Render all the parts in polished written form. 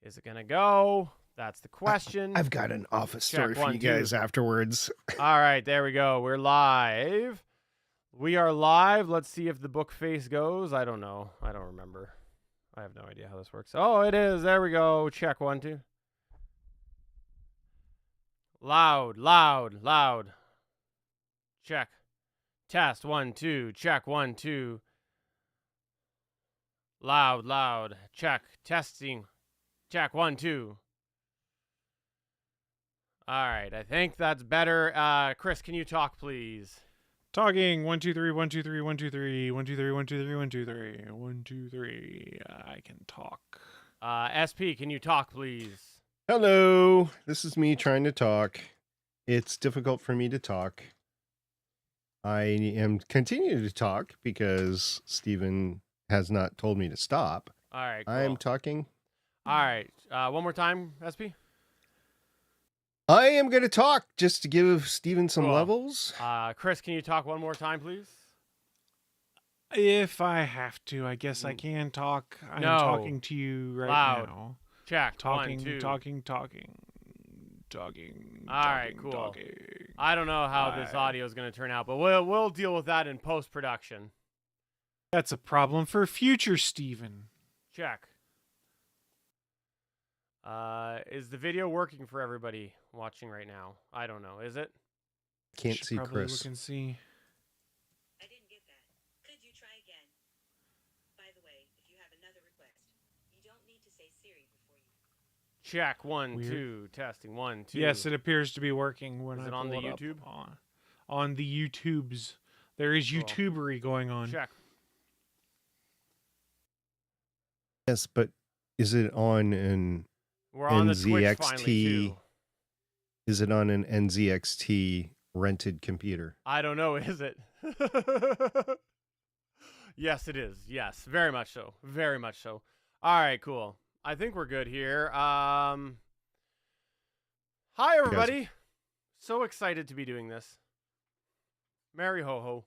Is it going to go? That's the question. I've got an office story Check, for you guys afterwards. All right, there we go. We're live. We are live. Let's see if the book face goes. I don't know. I don't remember. I have no idea how this works. Oh, it is. There we go. Check 1, 2. Loud, loud, loud. Check. Test 1, 2. Check 1, 2. Loud, loud. Check. Testing. Check 1, 2. All right, I think that's better. Chris, can you talk, please? Talking 1 2 3 1 2 3 1 2 3 1 2 3 1 2 3 1 2 3 1 2 3. I can talk. SP, can you talk, please? Hello, this is me trying to talk. It's difficult for me to talk. I am continuing to talk because Steven has not told me to stop. All right, cool. I'm talking. All right, one more time, SP. I am going to talk just to give Steven some Cool. levels. Chris, can you talk one more time, please? If I have to, I guess I can talk. I'm No. talking to you right Loud. now. Check. Talking, 1, 2. talking. All right, cool. Talking. I don't know how this audio is going to turn out, but we'll deal with that in post-production. That's a problem for future Steven. Check. Is the video working for everybody watching right now? I don't know. Is it? Can't Should see probably Chris. Look and see. I didn't get that. Could you try again? By the way, if you have another request, you don't need to say Siri before you. Check. 1, Weird. 2. Testing. 1, 2. Yes, it appears to be working. When Is I it on pull the up YouTube? On the YouTubes. There is Cool. YouTubery going on. Check. Yes, but is it on an We're on the Twitch finally, NZXT? too. Is it on an NZXT rented computer? I don't know, is it? Yes, it is. Yes, very much so. Very much so. All right, cool. I think we're good here. Hi, everybody. So excited to be doing this. Merry ho-ho.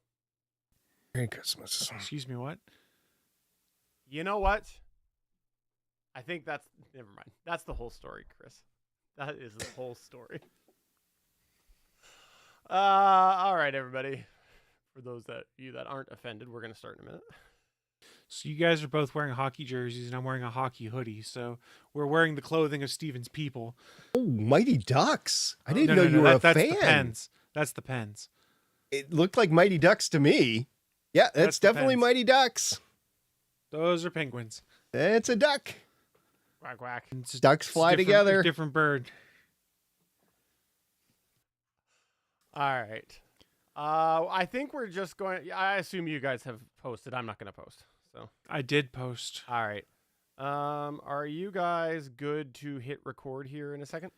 Merry Christmas. Excuse me, what? You know what? I think that's... Never mind. That's the whole story, Chris. That is the whole story. All right, everybody. For those that aren't offended, we're going to start in a minute. So you guys are both wearing hockey jerseys, and I'm wearing a hockey hoodie. So we're wearing the clothing of Steven's people. Oh, Mighty Ducks. I didn't No, know you were a that's fan. the Pens. That's the Pens. It looked like Mighty Ducks to me. Yeah, that's the definitely Pens. Mighty Ducks. Those are penguins. It's a duck. Quack, quack. Ducks fly together. Different bird. All right. I think we're just going... I assume you guys have posted. I'm not going to post. So. I did post. All right. Are you guys good to hit record here in a second?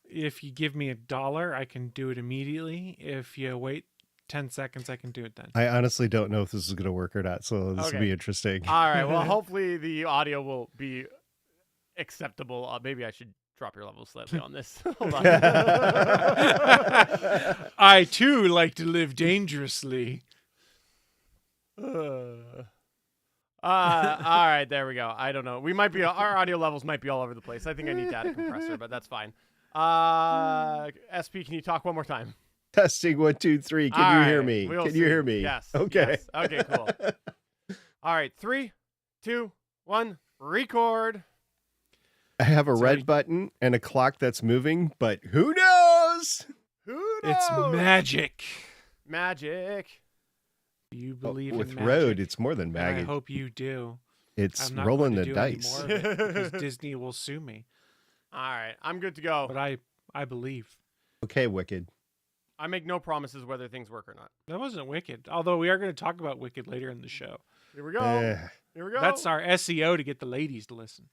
If you give me $1, I can do it immediately. If you wait 10 seconds, I can do it then. I honestly don't know if this is going to work or not, so this will be interesting. All right. Well, hopefully the audio will be acceptable. Maybe I should drop your level slightly on this. Hold on. I, too, like to live dangerously. All right, there we go. I don't know. Our audio levels might be all over the place. I think I need data compressor, but that's fine. SP, can you talk one more time? Testing 1 2 3. Can you hear me? We'll Can see. you hear me? Yes. Okay. Yes. Okay, cool. All right, 3, 2, 1, record. I have a So red button and a clock that's moving, but who knows? Who knows? It's magic. Magic. Do you believe With in magic? road, it's more than And magic. I hope you do. It's I'm not rolling going the to do any dice. more of it because Disney will sue me. All right, I'm good to go. But I believe. Okay, Wicked. I make no promises whether things work or not. That wasn't Wicked. Although we are going to talk about Wicked later in the show. Here we go. Here we go. That's our SEO to get the ladies to listen.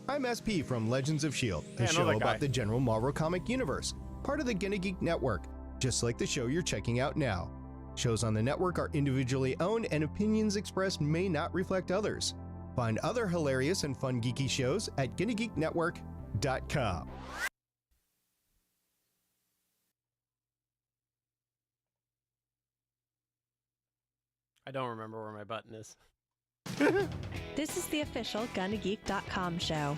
I'm SP from Legends of S.H.I.E.L.D., Hey, I a know show that guy. about the general Marvel comic universe, part of the GonnaGeek network, just like the show you're checking out now. Shows on the network are individually owned and opinions expressed may not reflect others. Find other hilarious and fun geeky shows at GonnaGeekNetwork.com. I don't remember where my button is. This is the official GonnaGeek.com show.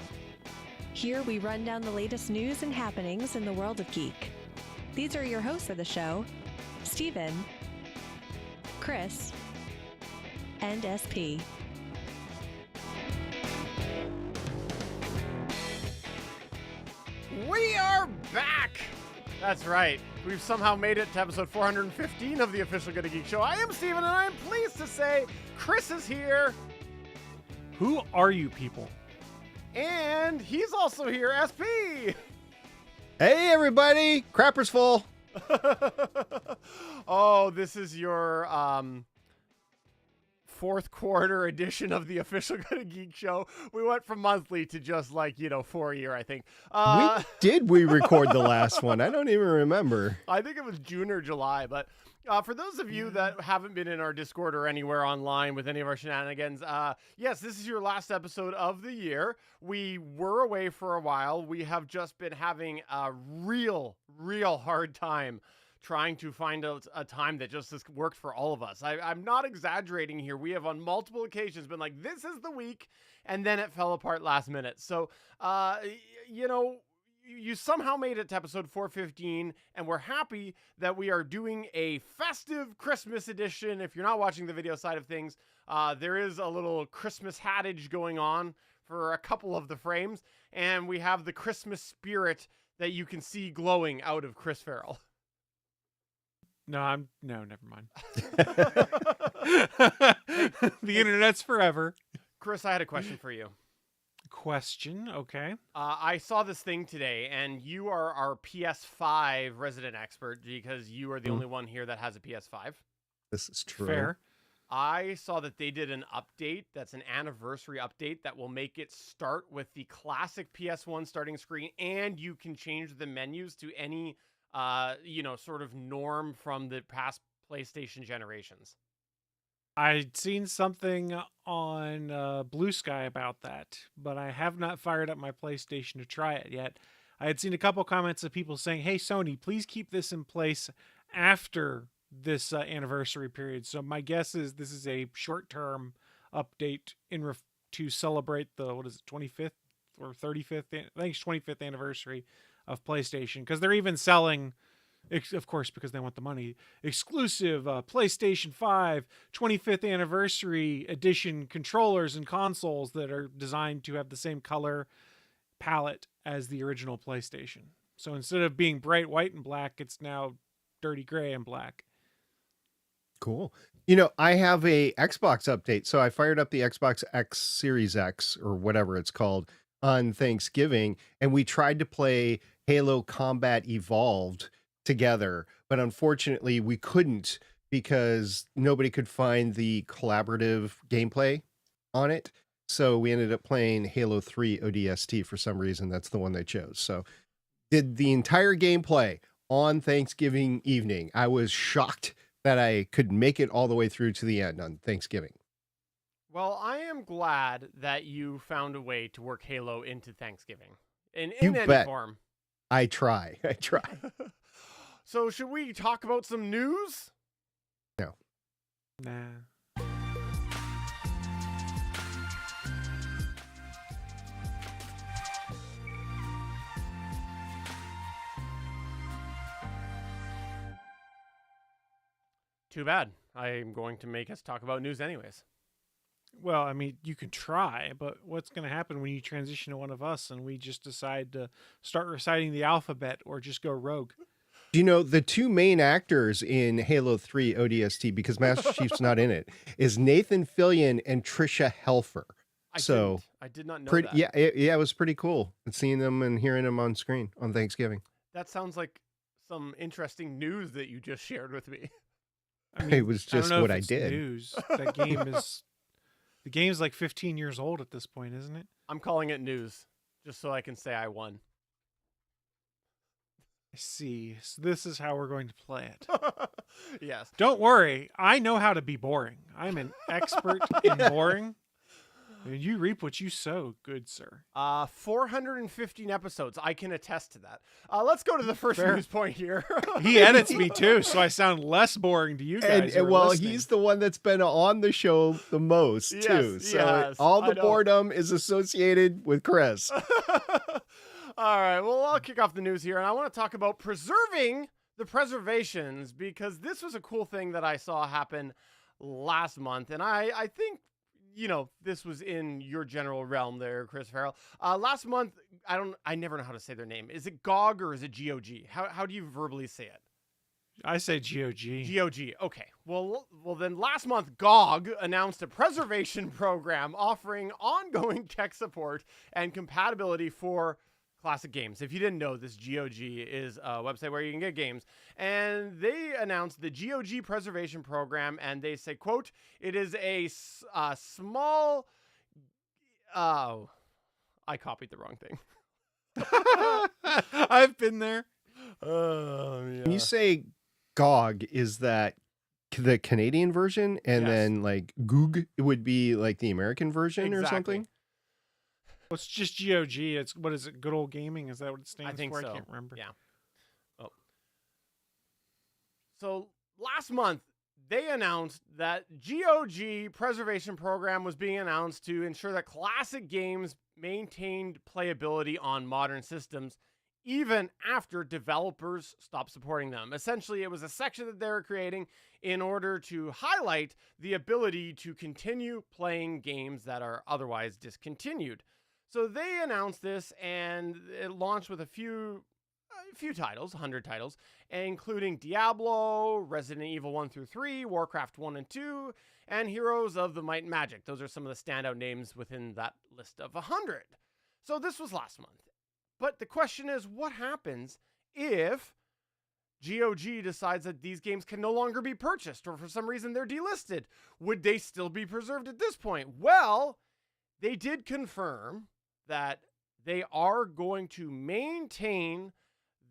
Here we run down the latest news and happenings in the world of geek. These are your hosts for the show, Steven, Chris, and SP. We are back! That's right. We've somehow made it to episode 415 of the official GonnaGeek show. I am Steven, and I am pleased to say Chris is here. Who are you people? And he's also here, SP. Hey, everybody! Crapper's full. Oh, this is your fourth quarter edition of the official GonnaGeek show. We went from monthly to just 4 year, I think. We record the last one? I don't even remember. I think it was June or July, but for those of you that haven't been in our Discord or anywhere online with any of our shenanigans, yes, this is your last episode of the year. We were away for a while. We have just been having a real hard time trying to find a time that just has worked for all of us. I'm not exaggerating here. We have on multiple occasions been like, this is the week, and then it fell apart last minute. So, you somehow made it to episode 415, and we're happy that we are doing a festive Christmas edition. If you're not watching the video side of things, there is a little Christmas hattage going on for a couple of the frames, and we have the Christmas spirit that you can see glowing out of Chris Farrell. No, never mind. The internet's forever. Chris, I had a question for you. Question, okay. I saw this thing today, and you are our PS5 resident expert because you are the only one here that has a PS5. This is true. Fair. I saw that they did an update that's an anniversary update that will make it start with the classic PS1 starting screen, and you can change the menus to any sort of norm from the past PlayStation generations. I'd seen something on Blue Sky about that, but I have not fired up my PlayStation to try it yet. I had seen a couple comments of people saying, hey, Sony, please keep this in place after this anniversary period. So my guess is this is a short-term update to celebrate the, 25th or 35th? I think it's 25th anniversary of PlayStation, because they're even selling, of course, because they want the money, exclusive PlayStation 5 25th anniversary edition controllers and consoles that are designed to have the same color palette as the original PlayStation. So instead of being bright white and black, it's now dirty gray and black. Cool. I have a Xbox update. So I fired up the Xbox X Series X, or whatever it's called, on Thanksgiving, and we tried to play Halo Combat Evolved together, but unfortunately we couldn't because nobody could find the collaborative gameplay on it. So we ended up playing Halo 3 ODST for some reason. That's the one they chose. So did the entire gameplay on Thanksgiving evening. I was shocked that I could make it all the way through to the end on Thanksgiving. Well, I am glad that you found a way to work Halo into Thanksgiving in You any bet. form. I try. So should we talk about some news? No. Nah. Too bad. I'm going to make us talk about news anyways. Well, I mean, you can try, but what's going to happen when you transition to one of us and we just decide to start reciting the alphabet or just go rogue? Do you know the two main actors in Halo 3 ODST, because Master Chief's not in it, is Nathan Fillion and Trisha Helfer. I did not know that. Yeah, it was pretty cool seeing them and hearing them on screen on Thanksgiving. That sounds like some interesting news that you just shared with me. I mean, It was just don't know what if I it's did. News. That game is the game's like 15 years old at this point, isn't it? I'm calling it news, just so I can say I won. I see. So this is how we're going to play it. Yes. Don't worry, I know how to be boring. I'm an expert in boring. And you reap what you sow, good sir. 415 episodes. I can attest to that. Let's go to the first Fair. news point here. He edits me too, so I sound less boring to you guys. who are well, listening. he's the one that's been on the show the most Yes, too. So yes, all I the know. boredom is associated with Chris. All right, well, I'll kick off the news here, and I want to talk about preserving the preservations, because this was a cool thing that I saw happen last month, and I think, you know, this was in your general realm there, Chris Farrell. Last month, I never know how to say their name. Is it GOG or is it GOG? How do you verbally say it? I say GOG. GOG. Okay. Well, then last month, GOG announced a preservation program offering ongoing tech support and compatibility for classic games. If you didn't know, this GOG is a website where you can get games. And they announced the GOG preservation program, and they say, quote, it is a small... Oh, I copied the wrong thing. I've been there. When you say GOG, is that the Canadian version, and Yes. then like GOG would be like the American version or Exactly. something? Well, it's just GOG. It's what is it? Good old gaming. Is that what it stands I think for? so. I can't remember. Yeah. Oh. So last month, they announced that GOG preservation program was being announced to ensure that classic games maintained playability on modern systems, even after developers stopped supporting them. Essentially, it was a section that they were creating in order to highlight the ability to continue playing games that are otherwise discontinued. So they announced this, and it launched with a few titles, 100 titles, including Diablo, Resident Evil 1 through 3, Warcraft 1 and 2, and Heroes of the Might and Magic. Those are some of the standout names within that list of 100. So this was last month. But the question is, what happens if GOG decides that these games can no longer be purchased, or for some reason they're delisted? Would they still be preserved at this point? Well, they did confirm that they are going to maintain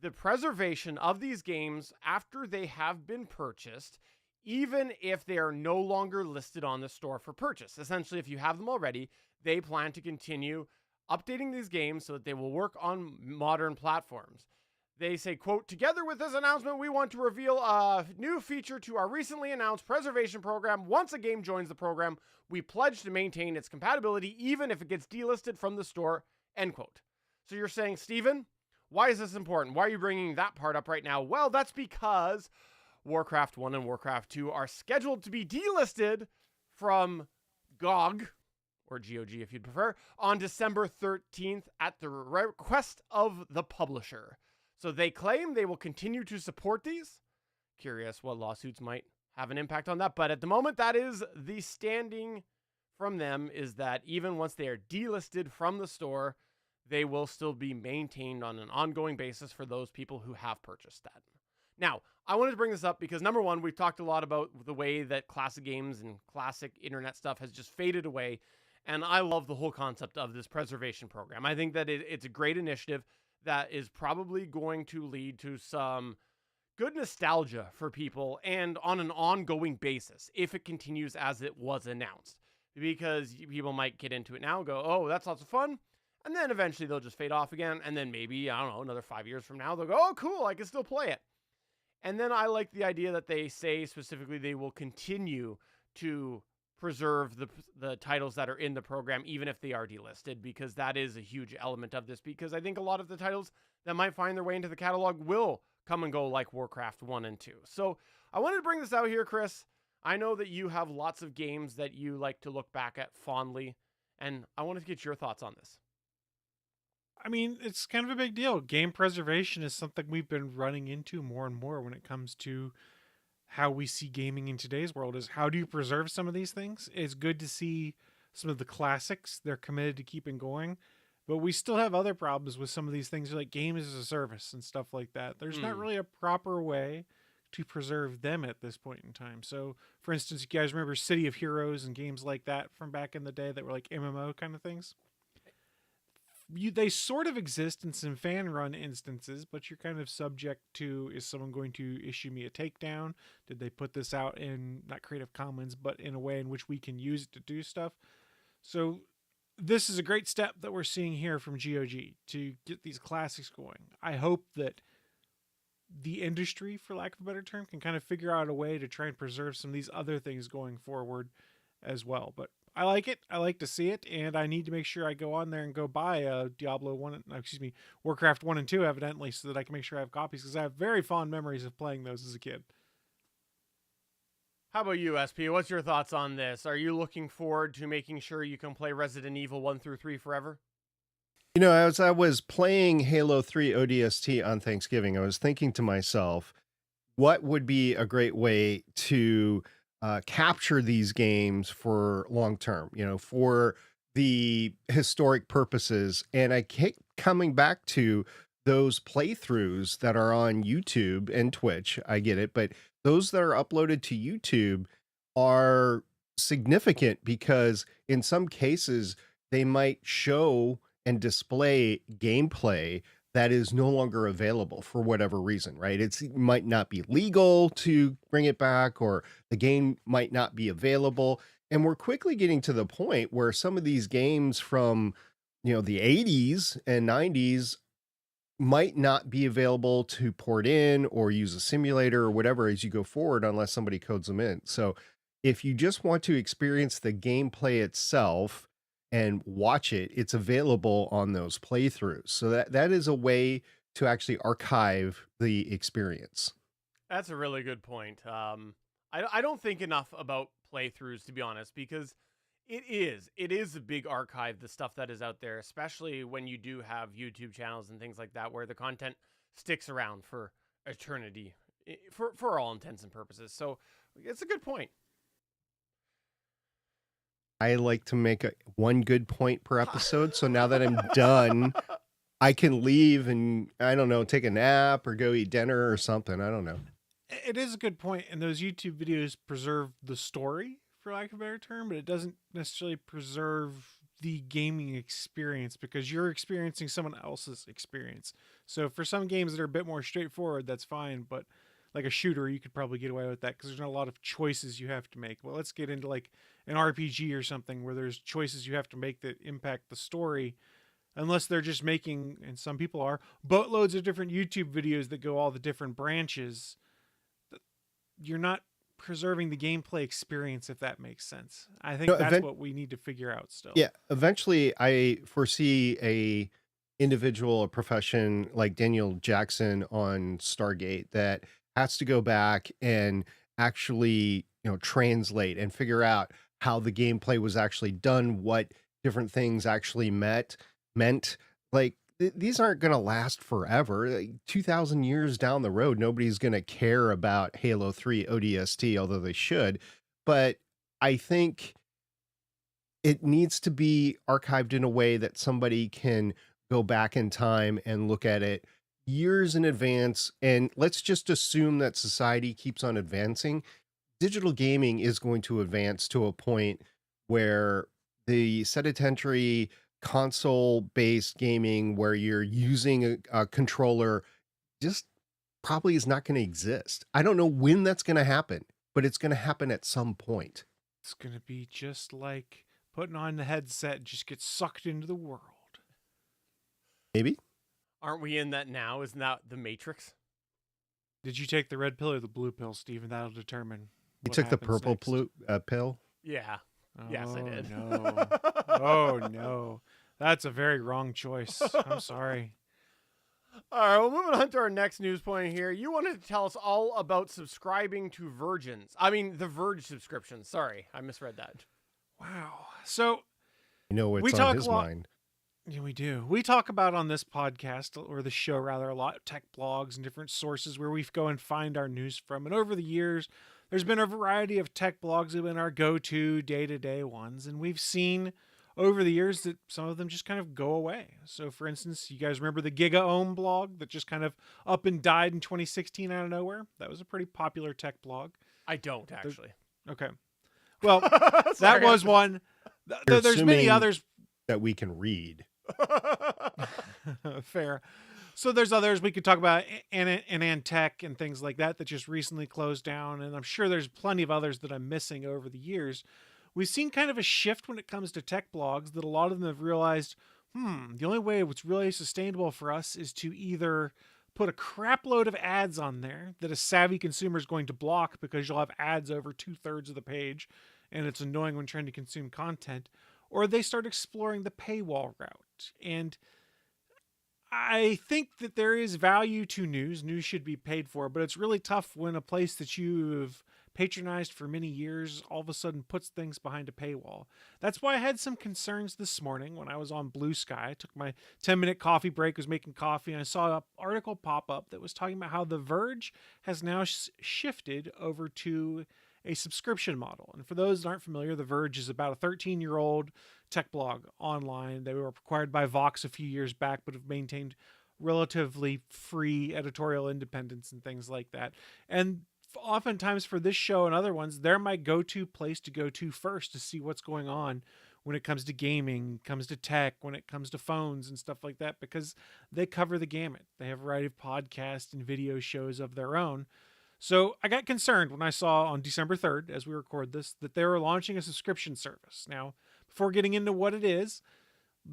the preservation of these games after they have been purchased, even if they are no longer listed on the store for purchase. Essentially, if you have them already, they plan to continue updating these games so that they will work on modern platforms. They say, quote, together with this announcement, we want to reveal a new feature to our recently announced preservation program. Once a game joins the program, we pledge to maintain its compatibility even if it gets delisted from the store, end quote. So you're saying, Steven, why is this important? Why are you bringing that part up right now? Well, that's because Warcraft 1 and Warcraft 2 are scheduled to be delisted from GOG, or GOG if you'd prefer, on December 13th at the request of the publisher. So they claim they will continue to support these. Curious what lawsuits might have an impact on that. But at the moment, that is the standing from them, is that even once they are delisted from the store, they will still be maintained on an ongoing basis for those people who have purchased that. Now, I wanted to bring this up because, number one, we've talked a lot about the way that classic games and classic internet stuff has just faded away. And I love the whole concept of this preservation program. I think that it's a great initiative that is probably going to lead to some good nostalgia for people, and on an ongoing basis if it continues as it was announced. Because people might get into it now and go, oh, that's lots of fun. And then eventually they'll just fade off again. And then maybe, I don't know, another 5 years from now, they'll go, oh, cool, I can still play it. And then I like the idea that they say specifically they will continue to preserve the titles that are in the program, even if they are delisted, because that is a huge element of this. Because I think a lot of the titles that might find their way into the catalog will come and go, like Warcraft 1 and 2. So I wanted to bring this out here, Chris. I know that you have lots of games that you like to look back at fondly, and I wanted to get your thoughts on this. I mean, it's kind of a big deal. Game preservation is something we've been running into more and more when it comes to how we see gaming in today's world. Is how do you preserve some of these things? It's good to see some of the classics they're committed to keeping going, but we still have other problems with some of these things, like games as a service and stuff like that. There's not really a proper way to preserve them at this point in time. So, for instance, you guys remember City of Heroes and games like that from back in the day that were like MMO kind of things? They sort of exist in some fan run instances, but you're kind of subject to, is someone going to issue me a takedown? Did they put this out in not Creative Commons, but in a way in which we can use it to do stuff? So this is a great step that we're seeing here from GOG to get these classics going. I hope that the industry, for lack of a better term, can kind of figure out a way to try and preserve some of these other things going forward as well. But I like it. I like to see it, and I need to make sure I go on there and go buy a Warcraft 1 and 2 evidently, so that I can make sure I have copies, because I have very fond memories of playing those as a kid. How about you, SP? What's your thoughts on this? Are you looking forward to making sure you can play Resident Evil 1 through 3 forever? You know, as I was playing Halo 3 ODST on Thanksgiving, I was thinking to myself, what would be a great way to capture these games for long term, you know, for the historic purposes? And I keep coming back to those playthroughs that are on YouTube and Twitch. I get it, but those that are uploaded to YouTube are significant because in some cases they might show and display gameplay that is no longer available for whatever reason, right? It might not be legal to bring it back, or the game might not be available. And we're quickly getting to the point where some of these games from, you know, the 80s and 90s might not be available to port in or use a simulator or whatever as you go forward, unless somebody codes them in. So if you just want to experience the gameplay itself and watch it, it's available on those playthroughs. So that is a way to actually archive the experience. That's a really good point. I don't think enough about playthroughs, to be honest, because it is a big archive, the stuff that is out there, especially when you do have YouTube channels and things like that, where the content sticks around for eternity, for all intents and purposes. So it's a good point. I like to make one good point per episode. So now that I'm done, I can leave and, I don't know, take a nap or go eat dinner or something. I don't know. It is a good point, and those YouTube videos preserve the story, for lack of a better term, but it doesn't necessarily preserve the gaming experience, because you're experiencing someone else's experience. So for some games that are a bit more straightforward, that's fine, but like a shooter, you could probably get away with that because there's not a lot of choices you have to make. Well, let's get into like an RPG or something where there's choices you have to make that impact the story, unless they're just making, and some people are, boatloads of different YouTube videos that go all the different branches. You're not preserving the gameplay experience, if that makes sense. I think that's what we need to figure out still. Yeah, eventually I foresee a profession like Daniel Jackson on Stargate that has to go back and actually, you know, translate and figure out how the gameplay was actually done, what different things actually meant. Like, these aren't going to last forever. Like, 2,000 years down the road, nobody's going to care about Halo 3 ODST, although they should. But I think it needs to be archived in a way that somebody can go back in time and look at it years in advance. And let's just assume that society keeps on advancing. Digital gaming is going to advance to a point where the sedentary console-based gaming, where you're using a controller, just probably is not going to exist. I don't know when that's going to happen, but it's going to happen at some point. It's going to be just like putting on the headset and just get sucked into the world. Maybe. Aren't we in that now? Isn't that the Matrix? Did you take the red pill or the blue pill, Steven? That'll determine. You took the purple pill? Yeah. Yes, I did. No. Oh, no. That's a very wrong choice. I'm sorry. All right, well, moving on to our next news point here. You wanted to tell us all about subscribing to the Verge subscription. Sorry, I misread that. Wow. So, you know what's on his mind. Yeah, we do. We talk about on this podcast, or the show rather, a lot of tech blogs and different sources where we go and find our news from. And over the years, there's been a variety of tech blogs that have been our go-to day-to-day ones. And we've seen over the years that some of them just kind of go away. So for instance, you guys remember the Giga Ohm blog that just kind of up and died in 2016 out of nowhere? That was a pretty popular tech blog. I don't, actually. Okay. Well, that was one. There's many others that we can read. Fair. So there's others we could talk about, Antech and things like that just recently closed down, and I'm sure there's plenty of others that I'm missing over the years. we've seen kind of a shift when it comes to tech blogs that a lot of them have realized, the only way what's really sustainable for us is to either put a crap load of ads on there that a savvy consumer is going to block because you'll have ads over 2/3 of the page and it's annoying when trying to consume content, or they start exploring the paywall route. And I think that there is value to news. News should be paid for, but it's really tough when a place that you've patronized for many years all of a sudden puts things behind a paywall. That's why I had some concerns this morning when I was on Blue Sky. I took my 10-minute coffee break, was making coffee, and I saw an article pop up that was talking about how The Verge has now shifted over to a subscription model. And for those that aren't familiar, The Verge is about a 13-year-old tech blog online. They were acquired by Vox a few years back, but have maintained relatively free editorial independence and things like that. And oftentimes for this show and other ones, they're my go-to place to go to first to see what's going on when it comes to gaming, comes to tech, when it comes to phones and stuff like that, because they cover the gamut. They have a variety of podcasts and video shows of their own. So I got concerned when I saw on December 3rd, as we record this, that they were launching a subscription service. Now, before getting into what it is,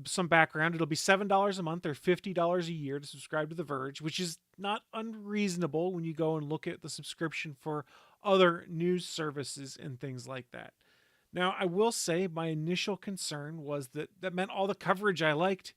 some background, it'll be $7 a month or $50 a year to subscribe to The Verge, which is not unreasonable when you go and look at the subscription for other news services and things like that. Now, I will say my initial concern was that meant all the coverage I liked.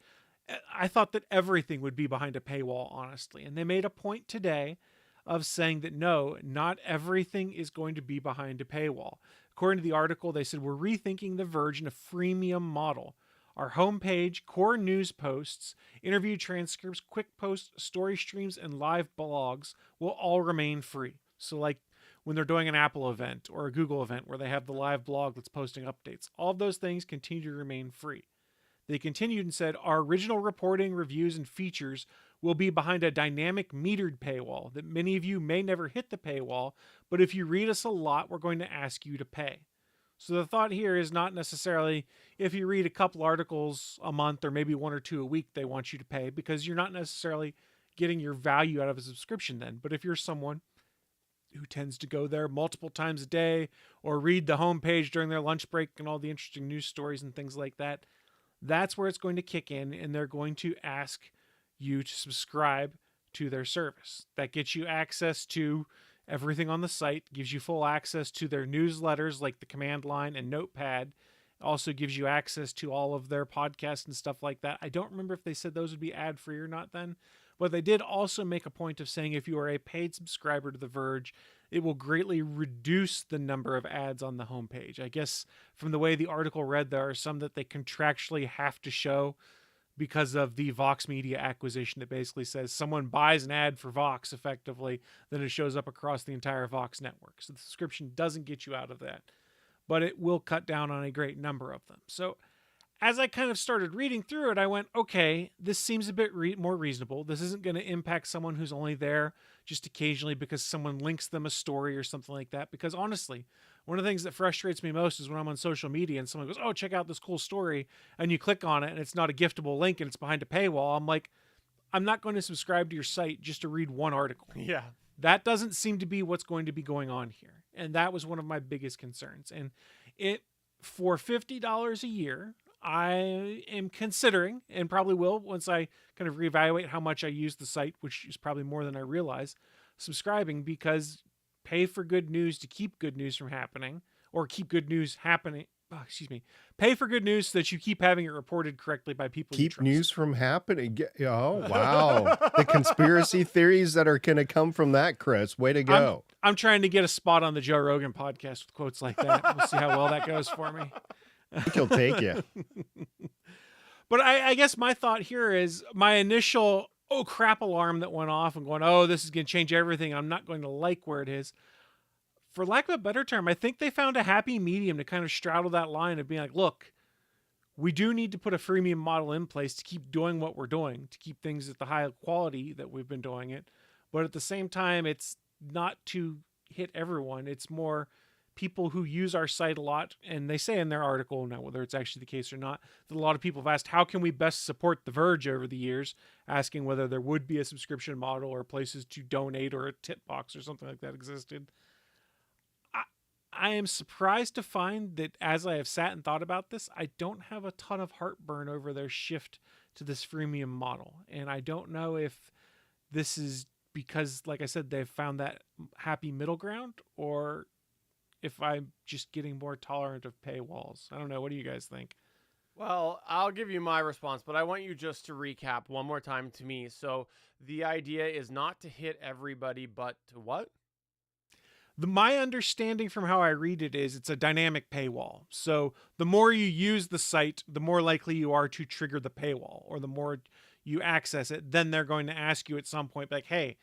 I thought that everything would be behind a paywall, honestly. And they made a point today of saying that no, not everything is going to be behind a paywall. According to the article, they said, we're rethinking The Verge in a freemium model. Our homepage, core news posts, interview transcripts, quick posts, story streams, and live blogs will all remain free. So like when they're doing an Apple event or a Google event where they have the live blog that's posting updates, all of those things continue to remain free. They continued and said, our original reporting, reviews, and features will be behind a dynamic metered paywall that many of you may never hit the paywall, but if you read us a lot, we're going to ask you to pay. So the thought here is not necessarily if you read a couple articles a month or maybe one or two a week, they want you to pay, because you're not necessarily getting your value out of a subscription then. But if you're someone who tends to go there multiple times a day or read the homepage during their lunch break and all the interesting news stories and things like that, that's where it's going to kick in, and they're going to ask you to subscribe to their service. That gets you access to everything on the site, gives you full access to their newsletters like the command line and notepad. Also gives you access to all of their podcasts and stuff like that. I don't remember if they said those would be ad free or not then, but they did also make a point of saying if you are a paid subscriber to The Verge, it will greatly reduce the number of ads on the homepage. I guess from the way the article read, there are some that they contractually have to show because of the Vox Media acquisition that basically says someone buys an ad for Vox effectively, then it shows up across the entire Vox network. So the subscription doesn't get you out of that, but it will cut down on a great number of them. So as I kind of started reading through it, I went, okay, this seems a bit more reasonable. This isn't going to impact someone who's only there just occasionally because someone links them a story or something like that. Because honestly, one of the things that frustrates me most is when I'm on social media and someone goes, oh, check out this cool story, and you click on it and it's not a giftable link and it's behind a paywall. I'm like, I'm not going to subscribe to your site just to read one article. Yeah. That doesn't seem to be what's going to be going on here. And that was one of my biggest concerns. And it, for $50 a year, I am considering, and probably will once I kind of reevaluate how much I use the site, which is probably more than I realize, subscribing, because pay for good news to keep good news from happening, or keep good news happening. Pay for good news so that you keep having it reported correctly by people you Keep trust. news from happening. Oh, wow. The conspiracy theories that are going to come from that, Chris. Way to go. I'm trying to get a spot on the Joe Rogan podcast with quotes like that. We'll see how well that goes for me. I think he'll take you. But I guess my thought here is my initial, oh crap alarm that went off and going, oh, this is going to change everything. I'm not going to like where it is. For lack of a better term, I think they found a happy medium to kind of straddle that line of being like, look, we do need to put a freemium model in place to keep doing what we're doing, to keep things at the high quality that we've been doing it. But at the same time, it's not to hit everyone. It's more people who use our site a lot. And they say in their article, now whether it's actually the case or not, that a lot of people have asked, how can we best support The Verge over the years, asking whether there would be a subscription model or places to donate or a tip box or something like that existed. I am surprised to find that as I have sat and thought about this, I don't have a ton of heartburn over their shift to this freemium model. And I don't know if this is because, like I said, they've found that happy middle ground, or if I'm just getting more tolerant of paywalls. I don't know. What do you guys think? Well, I'll give you my response, but I want you just to recap one more time to me. So the idea is not to hit everybody, but to what? My understanding from how I read it is it's a dynamic paywall. So the more you use the site, the more likely you are to trigger the paywall, or the more you access it, then they're going to ask you at some point, like, hey,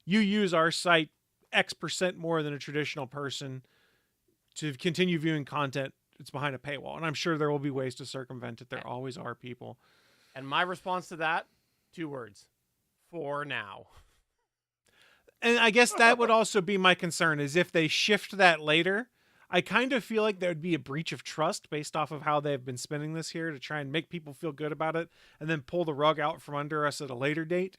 you use our site X% more than a traditional person. To continue viewing content, it's behind a paywall. And I'm sure there will be ways to circumvent it. There always are people. And my response to that, 2 words: for now. And I guess that would also be my concern, is if they shift that later, I kind of feel like there would be a breach of trust based off of how they've been spinning this here to try and make people feel good about it and then pull the rug out from under us at a later date.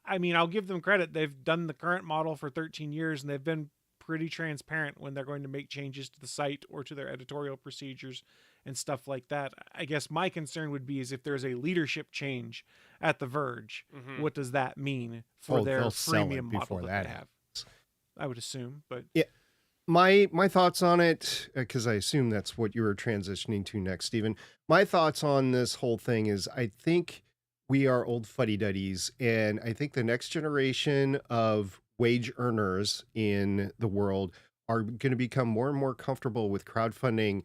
I mean, I'll give them credit. They've done the current model for 13 years and they've been pretty transparent when they're going to make changes to the site or to their editorial procedures and stuff like that. I guess my concern would be is if there's a leadership change at The Verge, what does that mean for their they'll sell it freemium model before that that they have? I would assume, but Yeah. My thoughts on it, because I assume that's what you were transitioning to next, Stephen. My thoughts on this whole thing is I think we are old fuddy-duddies, and I think the next generation of wage earners in the world are going to become more and more comfortable with crowdfunding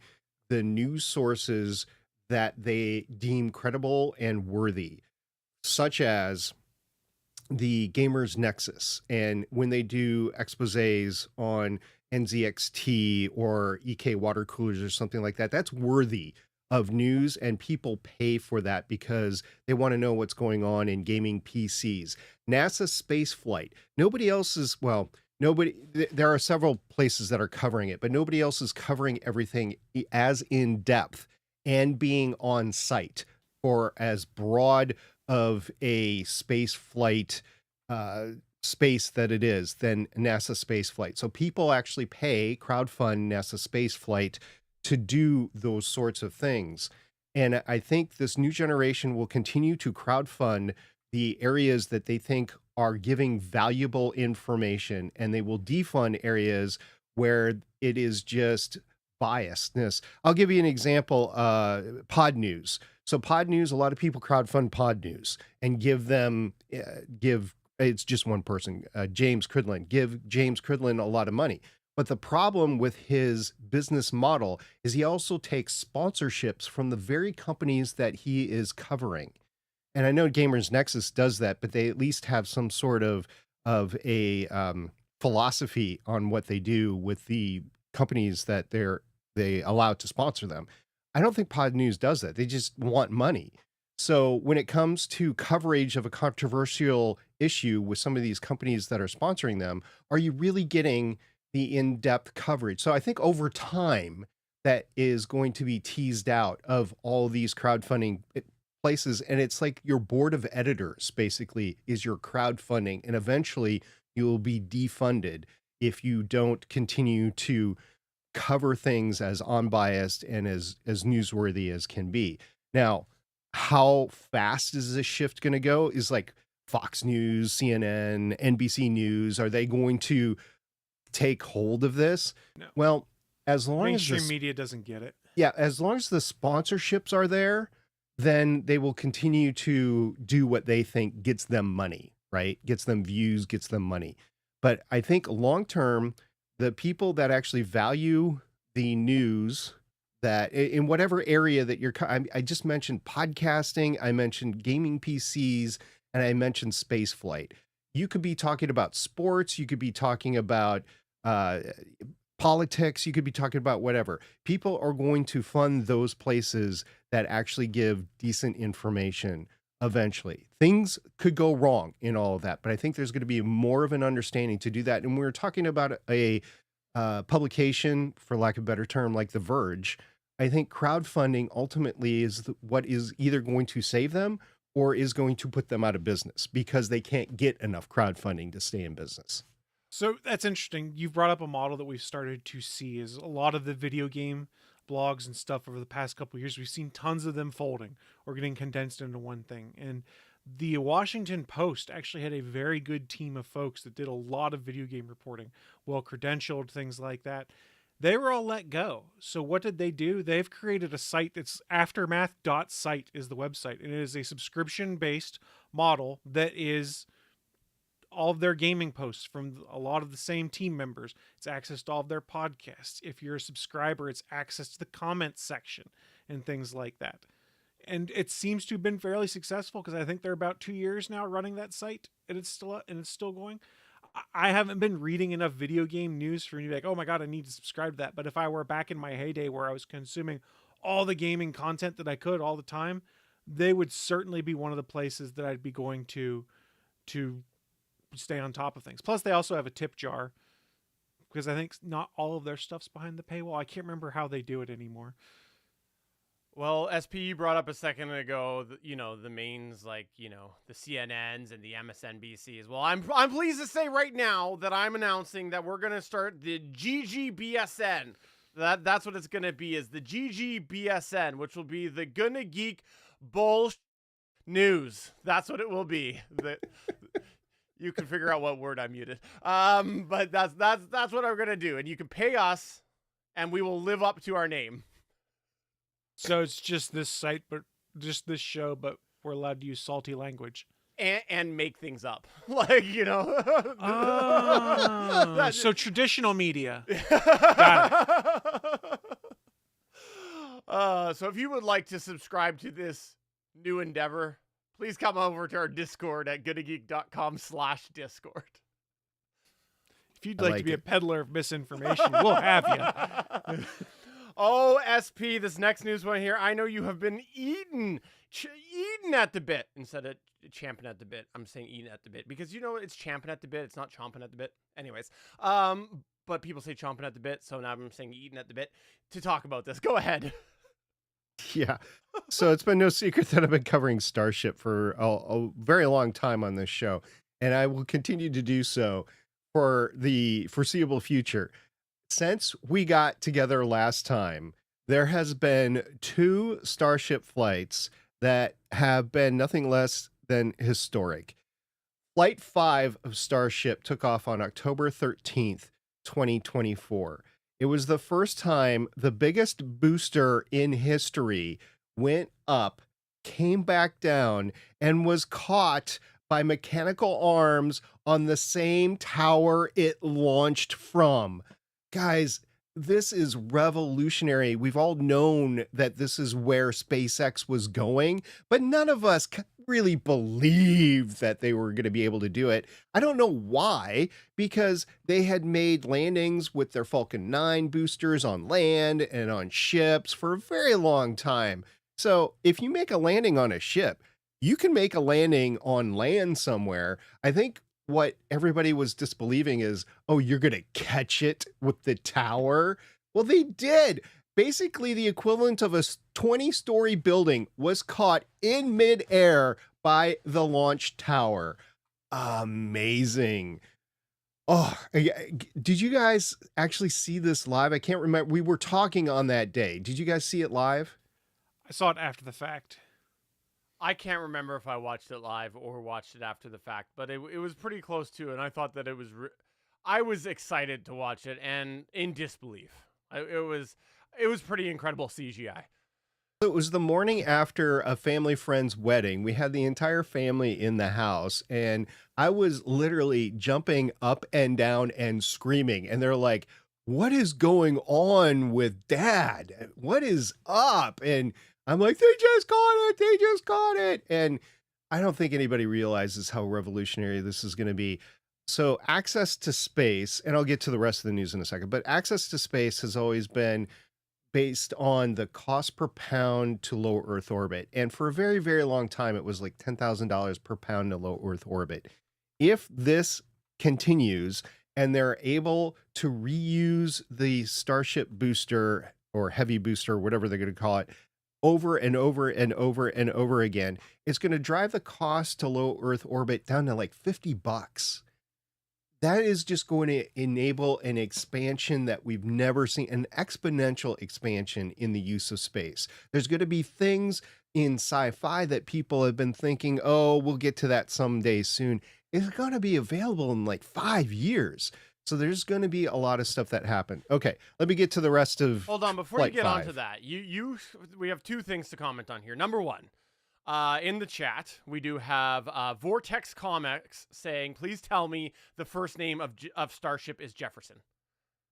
the news sources that they deem credible and worthy, such as the Gamers Nexus. And when they do exposés on NZXT or EK water coolers or something like that, that's worthy of news, and people pay for that because they want to know what's going on in gaming PCs. NASA space flight. Nobody else is, well, there are several places that are covering it, but nobody else is covering everything as in depth and being on site for as broad of a space flight space that it is than NASA space flight. So people actually crowdfund NASA space flight to do those sorts of things. And I think this new generation will continue to crowdfund the areas that they think are giving valuable information, and they will defund areas where it is just biasness. I'll give you an example, Pod News. So Pod News, a lot of people crowdfund Pod News and give it's just one person, James Cridland, give James Cridland a lot of money. But the problem with his business model is he also takes sponsorships from the very companies that he is covering. And I know Gamers Nexus does that, but they at least have some sort of a philosophy on what they do with the companies that they allow to sponsor them. I don't think Pod News does that. They just want money. So when it comes to coverage of a controversial issue with some of these companies that are sponsoring them, are you really getting the in-depth coverage? So I think over time that is going to be teased out of all these crowdfunding places. And it's like your board of editors basically is your crowdfunding. And eventually you will be defunded if you don't continue to cover things as unbiased and as newsworthy as can be. Now, how fast is this shift going to go? Is like Fox News, CNN, NBC News, are they going to take hold of this? No. Well, as long mainstream as media doesn't get it. Yeah, as long as the sponsorships are there, then they will continue to do what they think gets them money, right? Gets them views, gets them money. But I think long term, the people that actually value the news, that in whatever area that I just mentioned podcasting, I mentioned gaming PCs, and I mentioned space flight. You could be talking about sports, you could be talking about politics, you could be talking about whatever. People are going to fund those places that actually give decent information eventually. Things could go wrong in all of that, but I think there's going to be more of an understanding to do that. And we were talking about a publication, for lack of a better term, like The Verge. I think crowdfunding ultimately is what is either going to save them or is going to put them out of business because they can't get enough crowdfunding to stay in business. So that's interesting. You've brought up a model that we've started to see is a lot of the video game blogs and stuff over the past couple of years. We've seen tons of them folding or getting condensed into one thing. And the Washington Post actually had a very good team of folks that did a lot of video game reporting, well credentialed, things like that. They were all let go. So what did they do? They've created a site that's aftermath.site is the website. And it is a subscription based model that is all of their gaming posts from a lot of the same team members. It's access to all of their podcasts. If you're a subscriber, it's access to the comments section and things like that. And it seems to have been fairly successful because I think they're about 2 years now running that site, and it's still going. I haven't been reading enough video game news for me to be like, oh my god, I need to subscribe to that. But if I were back in my heyday where I was consuming all the gaming content that I could all the time, they would certainly be one of the places that I'd be going to stay on top of things. Plus, they also have a tip jar because I think not all of their stuff's behind the paywall. I can't remember how they do it anymore. Well, SP brought up a second ago, the mains like, the CNNs and the MSNBCs. Well, I'm pleased to say right now that I'm announcing that we're going to start the GGBSN. That's what it's going to be, is the GGBSN, which will be the GonnaGeek Bull News. That's what it will be. You can figure out what word I muted. But that's what I'm going to do. And you can pay us and we will live up to our name. So it's just this site, but just this show, but we're allowed to use salty language. And make things up. Like, Oh, so traditional media. Got it. So if you would like to subscribe to this new endeavor, please come over to our Discord at GonnaGeek.com/Discord. If you'd like to be a peddler of misinformation, we'll have you. Oh, SP, this next news one here. I know you have been eating at the bit instead of champing at the bit. I'm saying eating at the bit because it's champing at the bit. It's not chomping at the bit. Anyways, but people say chomping at the bit, so now I'm saying eating at the bit to talk about this. Go ahead. Yeah. So it's been no secret that I've been covering Starship for a very long time on this show, and I will continue to do so for the foreseeable future. Since we got together last time, there has been 2 Starship flights that have been nothing less than historic. Flight 5 of Starship took off on October 13th, 2024. It was the first time the biggest booster in history went up, came back down, and was caught by mechanical arms on the same tower it launched from. Guys, this is revolutionary. We've all known that this is where SpaceX was going, but none of us really believed that they were going to be able to do it. I don't know why, because they had made landings with their Falcon 9 boosters on land and on ships for a very long time. So if you make a landing on a ship, you can make a landing on land somewhere. I think what everybody was disbelieving is, oh, you're going to catch it with the tower. Well, they did. Basically, the equivalent of a 20-story building was caught in midair by the launch tower. Amazing. Oh, did you guys actually see this live? I can't remember. We were talking on that day. Did you guys see it live? I saw it after the fact. I can't remember if I watched it live or watched it after the fact, but it was pretty close to, and I thought that it was. I was excited to watch it and in disbelief. It was pretty incredible CGI. It was the morning after a family friend's wedding. We had the entire family in the house, and I was literally jumping up and down and screaming. And they're like, "What is going on with Dad? What is up?" And I'm like, "They just caught it. They just caught it." And I don't think anybody realizes how revolutionary this is going to be. So access to space, and I'll get to the rest of the news in a second, but access to space has always been based on the cost per pound to low Earth orbit. And for a very, very long time, it was like $10,000 per pound to low Earth orbit. If this continues and they're able to reuse the Starship booster or heavy booster, whatever they're going to call it, over and over and over and over again, it's going to drive the cost to low Earth orbit down to like $50. that is just going to enable an expansion that we've never seen, an exponential expansion in the use of space. There's going to be things in sci-fi that people have been thinking, oh, we'll get to that someday soon. It's going to be available in like 5 years. So there's going to be a lot of stuff that happened. Okay, let me get to the rest of Hold on, before Flight you get 5. onto that, we have two things to comment on here. Number one, in the chat, we do have Vortex Comics saying, "Please tell me the first name of Starship is Jefferson."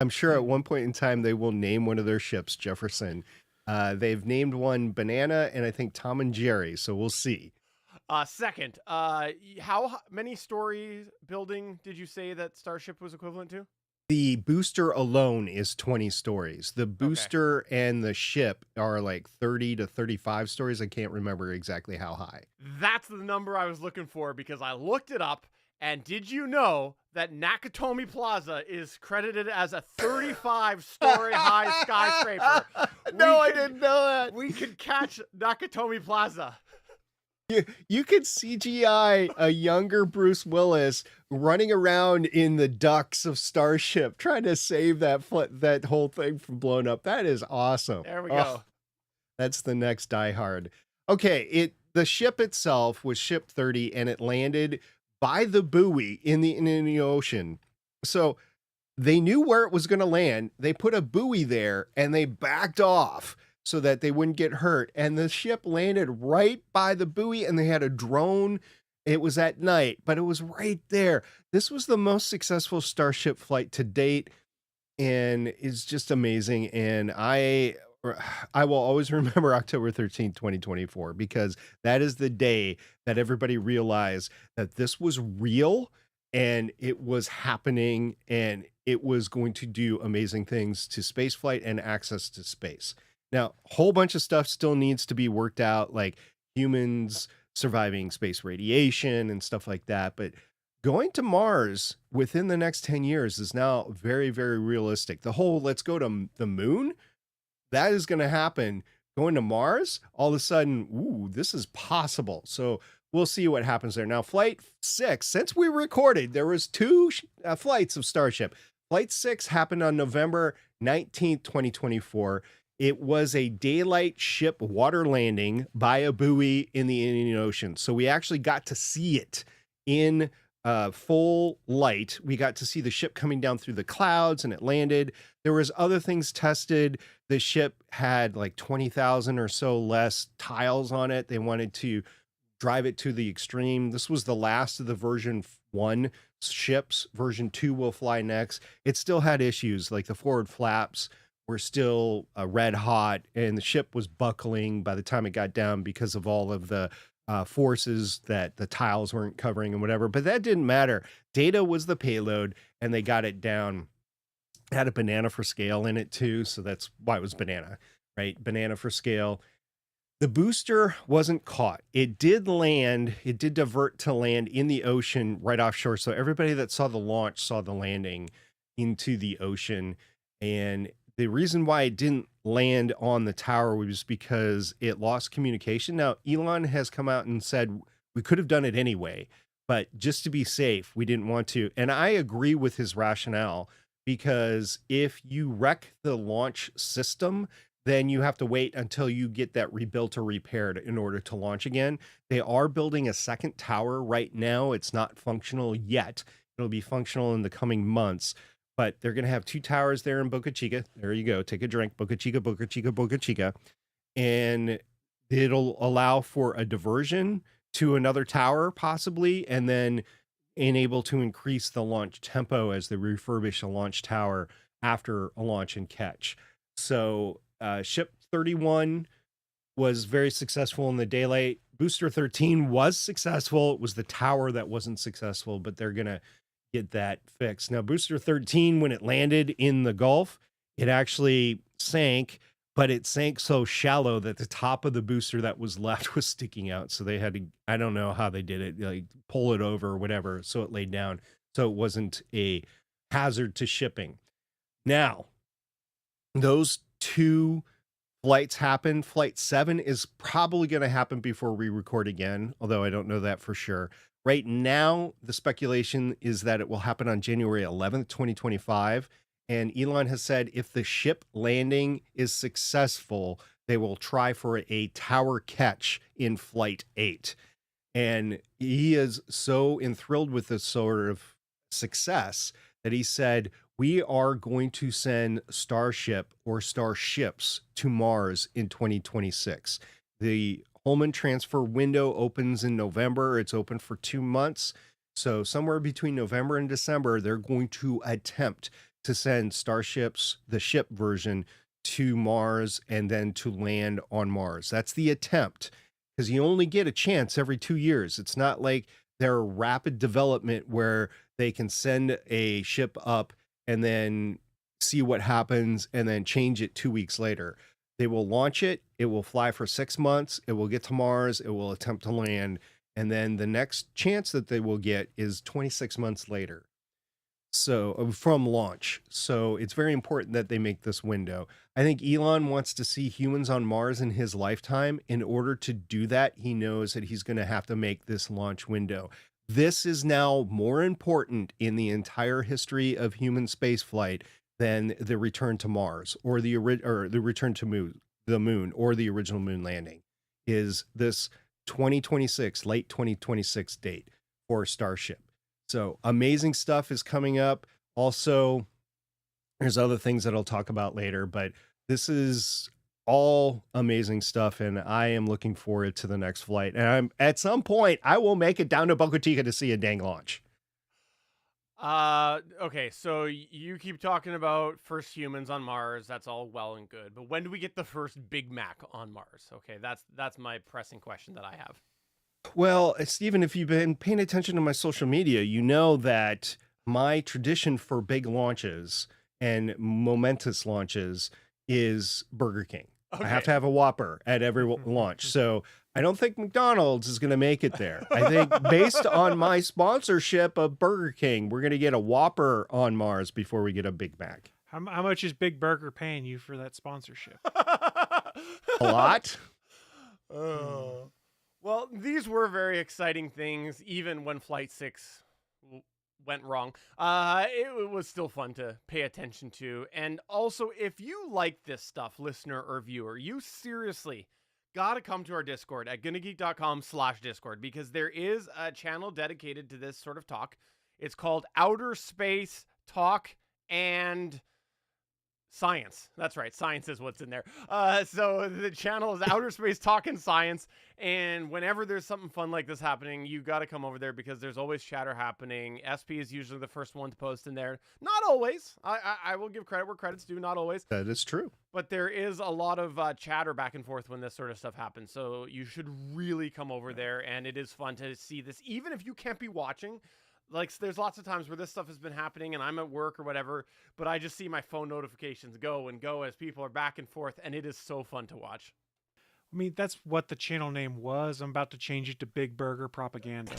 I'm sure at one point in time they will name one of their ships Jefferson. They've named one Banana and I think Tom and Jerry, so we'll see. Second, how many story building did you say that Starship was equivalent to? The booster alone is 20 stories. The booster and the ship are like 30 to 35 stories. I can't remember exactly how high. That's the number I was looking for because I looked it up. And did you know that Nakatomi Plaza is credited as a 35-story high skyscraper? I didn't know that. We could catch Nakatomi Plaza. You could CGI a younger Bruce Willis running around in the ducts of Starship trying to save that whole thing from blowing up. That is awesome. There we go. That's the next Die Hard. Okay, the ship itself was Ship 30 and it landed by the buoy in the ocean. So they knew where it was going to land. They put a buoy there and they backed off so that they wouldn't get hurt. And the ship landed right by the buoy and they had a drone. It was at night, but it was right there. This was the most successful Starship flight to date and it's just amazing. And I will always remember October 13th, 2024, because that is the day that everybody realized that this was real and it was happening and it was going to do amazing things to spaceflight and access to space. Now, a whole bunch of stuff still needs to be worked out, like humans surviving space radiation and stuff like that. But going to Mars within the next 10 years is now very, very realistic. The whole let's go to the moon, that is going to happen. Going to Mars, all of a sudden, ooh, this is possible. So we'll see what happens there. Now, Flight 6, since we recorded, there was two flights of Starship. Flight 6 happened on November 19th, 2024. It was a daylight ship water landing by a buoy in the Indian Ocean. So we actually got to see it in full light. We got to see the ship coming down through the clouds and it landed. There was other things tested. The ship had like 20,000 or so less tiles on it. They wanted to drive it to the extreme. This was the last of the version 1 ships. Version 2 will fly next. It still had issues, like the forward flaps were still red hot and the ship was buckling by the time it got down because of all of the forces that the tiles weren't covering and whatever. But that didn't matter. Data was the payload and they got it down. It had a banana for scale in it too. So that's why it was banana, right? Banana for scale. The booster wasn't caught. It did land. It did divert to land in the ocean right offshore. So everybody that saw the launch saw the landing into the ocean. And the reason why it didn't land on the tower was because it lost communication. Now, Elon has come out and said we could have done it anyway, but just to be safe, we didn't want to. And I agree with his rationale because if you wreck the launch system, then you have to wait until you get that rebuilt or repaired in order to launch again. They are building a second tower right now. It's not functional yet. It'll be functional in the coming months. But they're going to have 2 towers there in Boca Chica. There you go. Take a drink. Boca Chica, Boca Chica, Boca Chica. And it'll allow for a diversion to another tower, possibly, and then enable to increase the launch tempo as they refurbish a launch tower after a launch and catch. So Ship 31 was very successful in the daylight. Booster 13 was successful. It was the tower that wasn't successful, but they're going to get that fixed. Now, Booster 13, when it landed in the Gulf, it actually sank, but it sank so shallow that the top of the booster that was left was sticking out. So they had to, I don't know how they did it, like pull it over or whatever. So it laid down. So it wasn't a hazard to shipping. Now, those 2 flights happen. Flight 7 is probably going to happen before we record again, although I don't know that for sure. Right now, the speculation is that it will happen on January 11th, 2025. And Elon has said if the ship landing is successful, they will try for a tower catch in Flight 8. And he is so enthralled with this sort of success that he said, we are going to send Starship or starships to Mars in 2026. The Holman transfer window opens in November. It's open for 2 months. So somewhere between November and December, they're going to attempt to send starships, the ship version, to Mars and then to land on Mars. That's the attempt, because you only get a chance every 2 years. It's not like their rapid development where they can send a ship up and then see what happens and then change it 2 weeks later. They will launch it. It will fly for 6 months. It will get to Mars. It will attempt to land. And then the next chance that they will get is 26 months later. So from launch. So it's very important that they make this window. I think Elon wants to see humans on Mars in his lifetime. In order to do that, he knows that he's going to have to make this launch window. This is now more important in the entire history of human spaceflight than the return to Mars or the return to the moon or the original moon landing. Is this 2026, late 2026 date for Starship. So amazing stuff is coming up. Also, there's other things that I'll talk about later, but this is all amazing stuff, and I am looking forward to the next flight. And at some point, I will make it down to Boca Chica to see a dang launch. Okay, so you keep talking about first humans on Mars. That's all well and good, but when do we get the first Big Mac on Mars? Okay, that's my pressing question that I have. Well, Stephen, if you've been paying attention to my social media, you know that my tradition for big launches and momentous launches is Burger King. Okay. I have to have a Whopper at every launch. So I don't think McDonald's is going to make it there. I think based on my sponsorship of Burger King, we're going to get a Whopper on Mars before we get a Big Mac. How much is Big Burger paying you for that sponsorship? A lot. Oh. Well, these were very exciting things, even when Flight 6 went wrong. It was still fun to pay attention to. And also, if you like this stuff, listener or viewer, you seriously got to come to our Discord at GonnaGeek.com/Discord, because there is a channel dedicated to this sort of talk. It's called Outer Space Talk and Science. That's right. Science is what's in there. So the channel is Outer Space Talk and Science. And whenever there's something fun like this happening, you got to come over there, because there's always chatter happening. SP is usually the first one to post in there. Not always. I will give credit where credit's due. Not always. That is true. But there is a lot of chatter back and forth when this sort of stuff happens. So you should really come over there. And it is fun to see this, even if you can't be watching. Like, there's lots of times where this stuff has been happening and I'm at work or whatever, but I just see my phone notifications go and go as people are back and forth, and it is so fun to watch. I mean, that's what the channel name was. I'm about to change it to Big Burger Propaganda.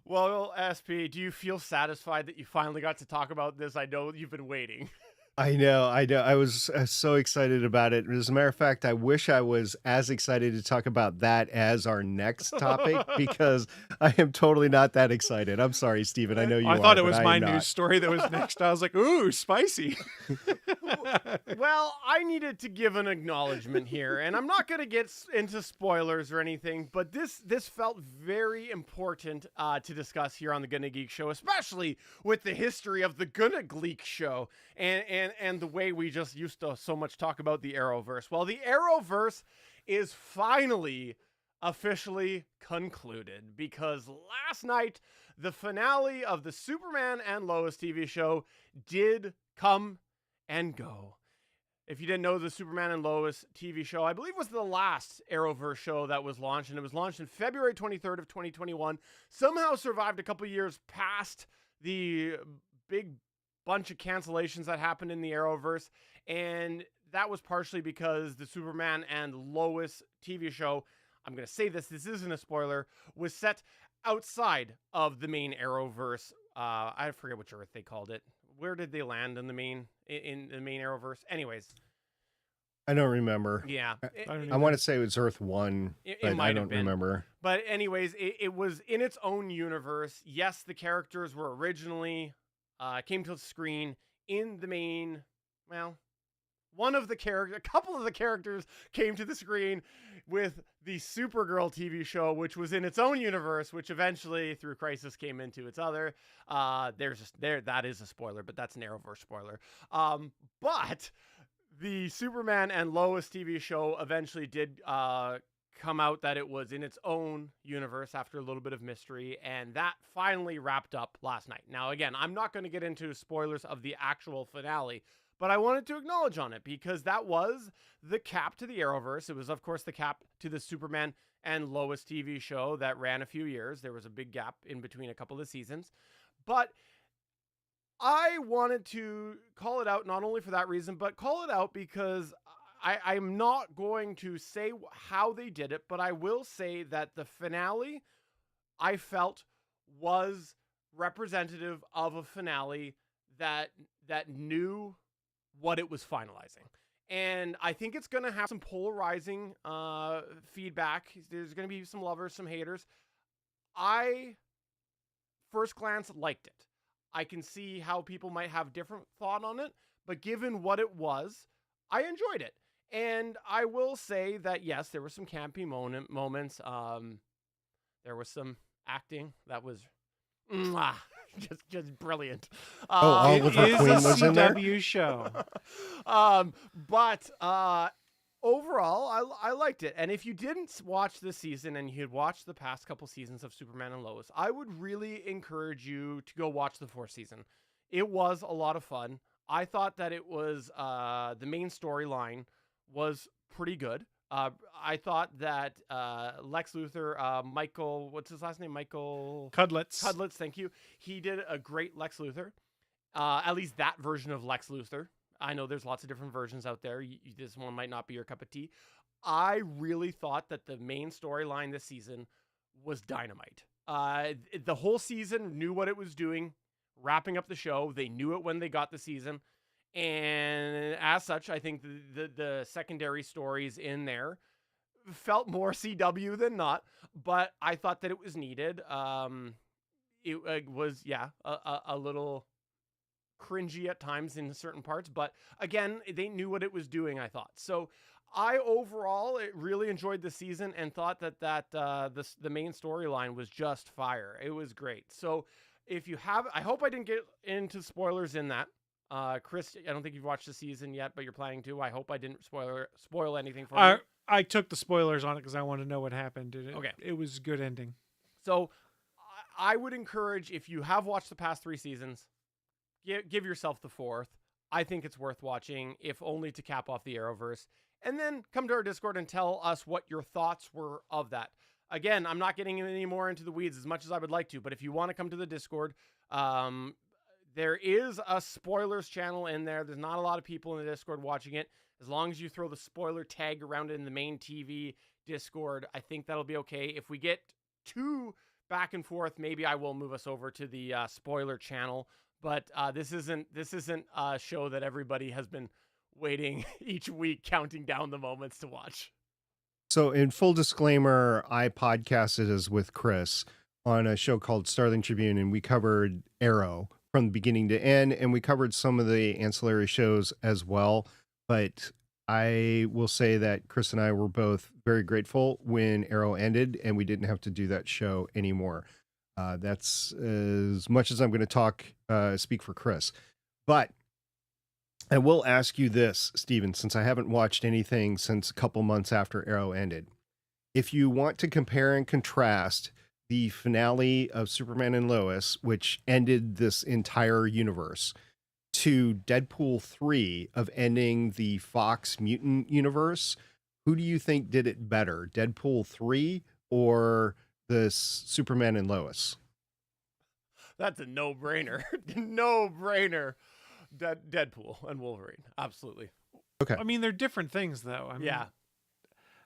Well, SP, do you feel satisfied that you finally got to talk about this? I know you've been waiting. I know. I was so excited about it. As a matter of fact, I wish I was as excited to talk about that as our next topic, because I am totally not that excited. I'm sorry, Stephen. I know you are. I thought it was my news story that was next. I was like, ooh, spicy. Well, I needed to give an acknowledgement here, and I'm not going to get into spoilers or anything, but this felt very important to discuss here on the GonnaGeek show, especially with the history of the GonnaGeek show and the way we just used to so much talk about the Arrowverse. Well, the Arrowverse is finally officially concluded, because last night the finale of the Superman and Lois TV show did come and go. If you didn't know, the Superman and Lois TV show, I believe, was the last Arrowverse show that was launched, and it was launched in February 23rd of 2021. Somehow survived a couple years past the big bunch of cancellations that happened in the Arrowverse, and that was partially because the Superman and Lois TV show, I'm going to say this isn't a spoiler, was set outside of the main Arrowverse. I forget which Earth they called it. Where did they land in the main in the main Arrowverse. Anyways, I don't remember. yeah, I don't I want to say it was Earth 1, It but might I have don't been. remember. But anyways, it was in its own universe. Yes, the characters were originally came to the screen in the main. Well, a couple of the characters came to the screen with the Supergirl TV show, which was in its own universe, which eventually, through Crisis, came into its other. That is a spoiler, but that's an Arrowverse spoiler. But the Superman and Lois TV show eventually did come out that it was in its own universe after a little bit of mystery, and that finally wrapped up last night. Now, again, I'm not going to get into spoilers of the actual finale, but I wanted to acknowledge on it because that was the cap to the Arrowverse. It was, of course, the cap to the Superman and Lois TV show that ran a few years. There was a big gap in between a couple of seasons, but I wanted to call it out not only for that reason, but call it out because I'm not going to say how they did it, but I will say that the finale I felt was representative of a finale that knew what it was finalizing. And I think it's going to have some polarizing feedback. There's going to be some lovers, some haters. I, first glance, liked it. I can see how people might have different thought on it, but given what it was, I enjoyed it. And I will say that, yes, there were some campy moments. There was some acting that was just brilliant. Oliver It Queen is a was in there? CW show. But overall, I liked it. And if you didn't watch this season and you had watched the past couple seasons of Superman and Lois, I would really encourage you to go watch the 4th season. It was a lot of fun. I thought that it was the main storyline was pretty good. I thought that Lex Luthor, Michael, what's his last name? Michael Cudlitz. Cudlitz, thank you. He did a great Lex Luthor. At least that version of Lex Luthor. I know there's lots of different versions out there. This one might not be your cup of tea. I really thought that the main storyline this season was dynamite. The whole season knew what it was doing, wrapping up the show. They knew it when they got the season. And as such, I think the secondary stories in there felt more CW than not, but I thought that it was needed. It was, yeah, a little cringy at times in certain parts, but again, they knew what it was doing, I thought. So I overall really enjoyed the season and thought that the main storyline was just fire. It was great. So if you have, I hope I didn't get into spoilers in that. Chris, I don't think you've watched the season yet, but you're planning to. I hope I didn't spoil anything for you. I took the spoilers on it because I wanted to know what happened. Okay. It was a good ending. So I would encourage, if you have watched the past 3 seasons, give yourself the 4th. I think it's worth watching, if only to cap off the Arrowverse. And then come to our Discord and tell us what your thoughts were of that. Again, I'm not getting any more into the weeds as much as I would like to, but if you want to come to the Discord, there is a spoilers channel in there. There's not a lot of people in the Discord watching it. As long as you throw the spoiler tag around it in the main TV Discord, I think that'll be okay. If we get too back and forth, maybe I will move us over to the spoiler channel. But this isn't a show that everybody has been waiting each week, counting down the moments to watch. So in full disclaimer, I podcasted as with Chris on a show called Starling Tribune, and we covered Arrow from the beginning to end, and we covered some of the ancillary shows as well. But I will say that Chris and I were both very grateful when Arrow ended and we didn't have to do that show anymore. That's as much as I'm going to speak for Chris. But I will ask you this, Stephen, since I haven't watched anything since a couple months after Arrow ended. If you want to compare and contrast the finale of Superman and Lois, which ended this entire universe, to Deadpool 3 of ending the Fox mutant universe, who do you think did it better, Deadpool 3 or the Superman and Lois? That's a no-brainer. No-brainer. Deadpool and Wolverine. Absolutely. Okay. I mean, they're different things, though. I mean, Yeah.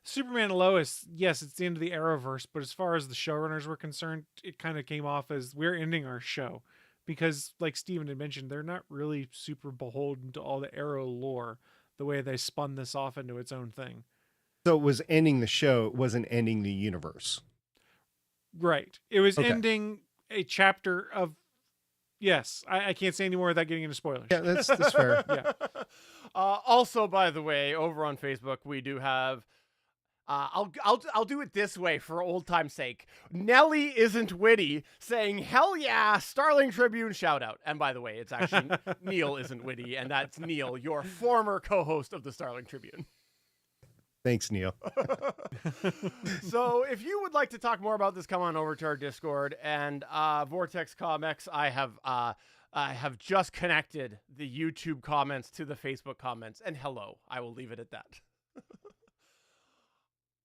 Superman and Lois, yes, it's the end of the Arrowverse, but as far as the showrunners were concerned, it kind of came off as we're ending our show because, like Steven had mentioned, they're not really super beholden to all the Arrow lore the way they spun this off into its own thing. So it was ending the show. It wasn't ending the universe. Right. It was Okay. ending a chapter of. Yes, I can't say any more without getting into spoilers. Yeah, that's fair. Yeah. Also, by the way, over on Facebook, we do have. I'll do it this way for old time's sake. Nelly isn't witty, saying hell yeah, Starling Tribune shout out. And by the way, it's actually Neil isn't witty, and that's Neil, your former co-host of the Starling Tribune. Thanks, Neil. So if you would like to talk more about this, come on over to our Discord and Vortex Comics. I have just connected the YouTube comments to the Facebook comments, and hello, I will leave it at that.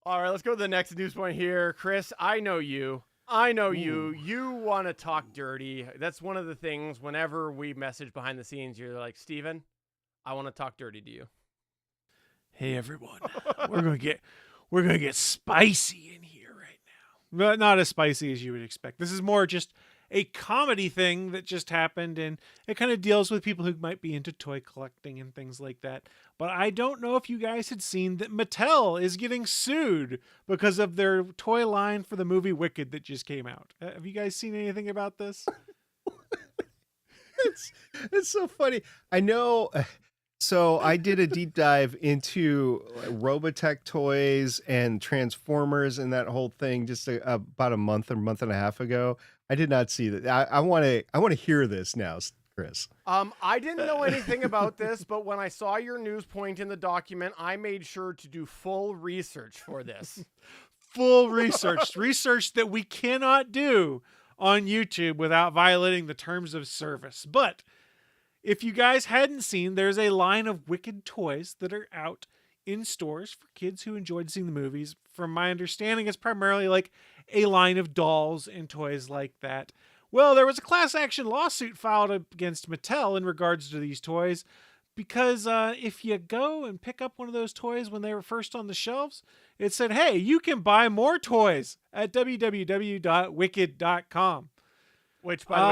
All right, let's go to the next news point here. Chris, I know you. You want to talk dirty. That's one of the things whenever we message behind the scenes, you're like, Steven, I want to talk dirty to you. Hey everyone, we're gonna get spicy in here right now. But not as spicy as you would expect. This is more just a comedy thing that just happened, and it kind of deals with people who might be into toy collecting and things like that. But I don't know if you guys had seen that Mattel is getting sued because of their toy line for the movie Wicked that just came out. Have you guys seen anything about this? It's so funny. I know. So I did a deep dive into Robotech toys and Transformers and that whole thing just about a month and a half ago. I did not see that. I want to hear this now, Chris. I didn't know anything about this, but when I saw your news point in the document, I made sure to do full research for this. Full research that we cannot do on YouTube without violating the terms of service. But if you guys hadn't seen, there's a line of Wicked toys that are out in stores for kids who enjoyed seeing the movies. From my understanding, it's primarily like a line of dolls and toys like that. Well, there was a class action lawsuit filed against Mattel in regards to these toys because if you go and pick up one of those toys when they were first on the shelves, it said, hey, you can buy more toys at www.wicked.com. Which, by the way,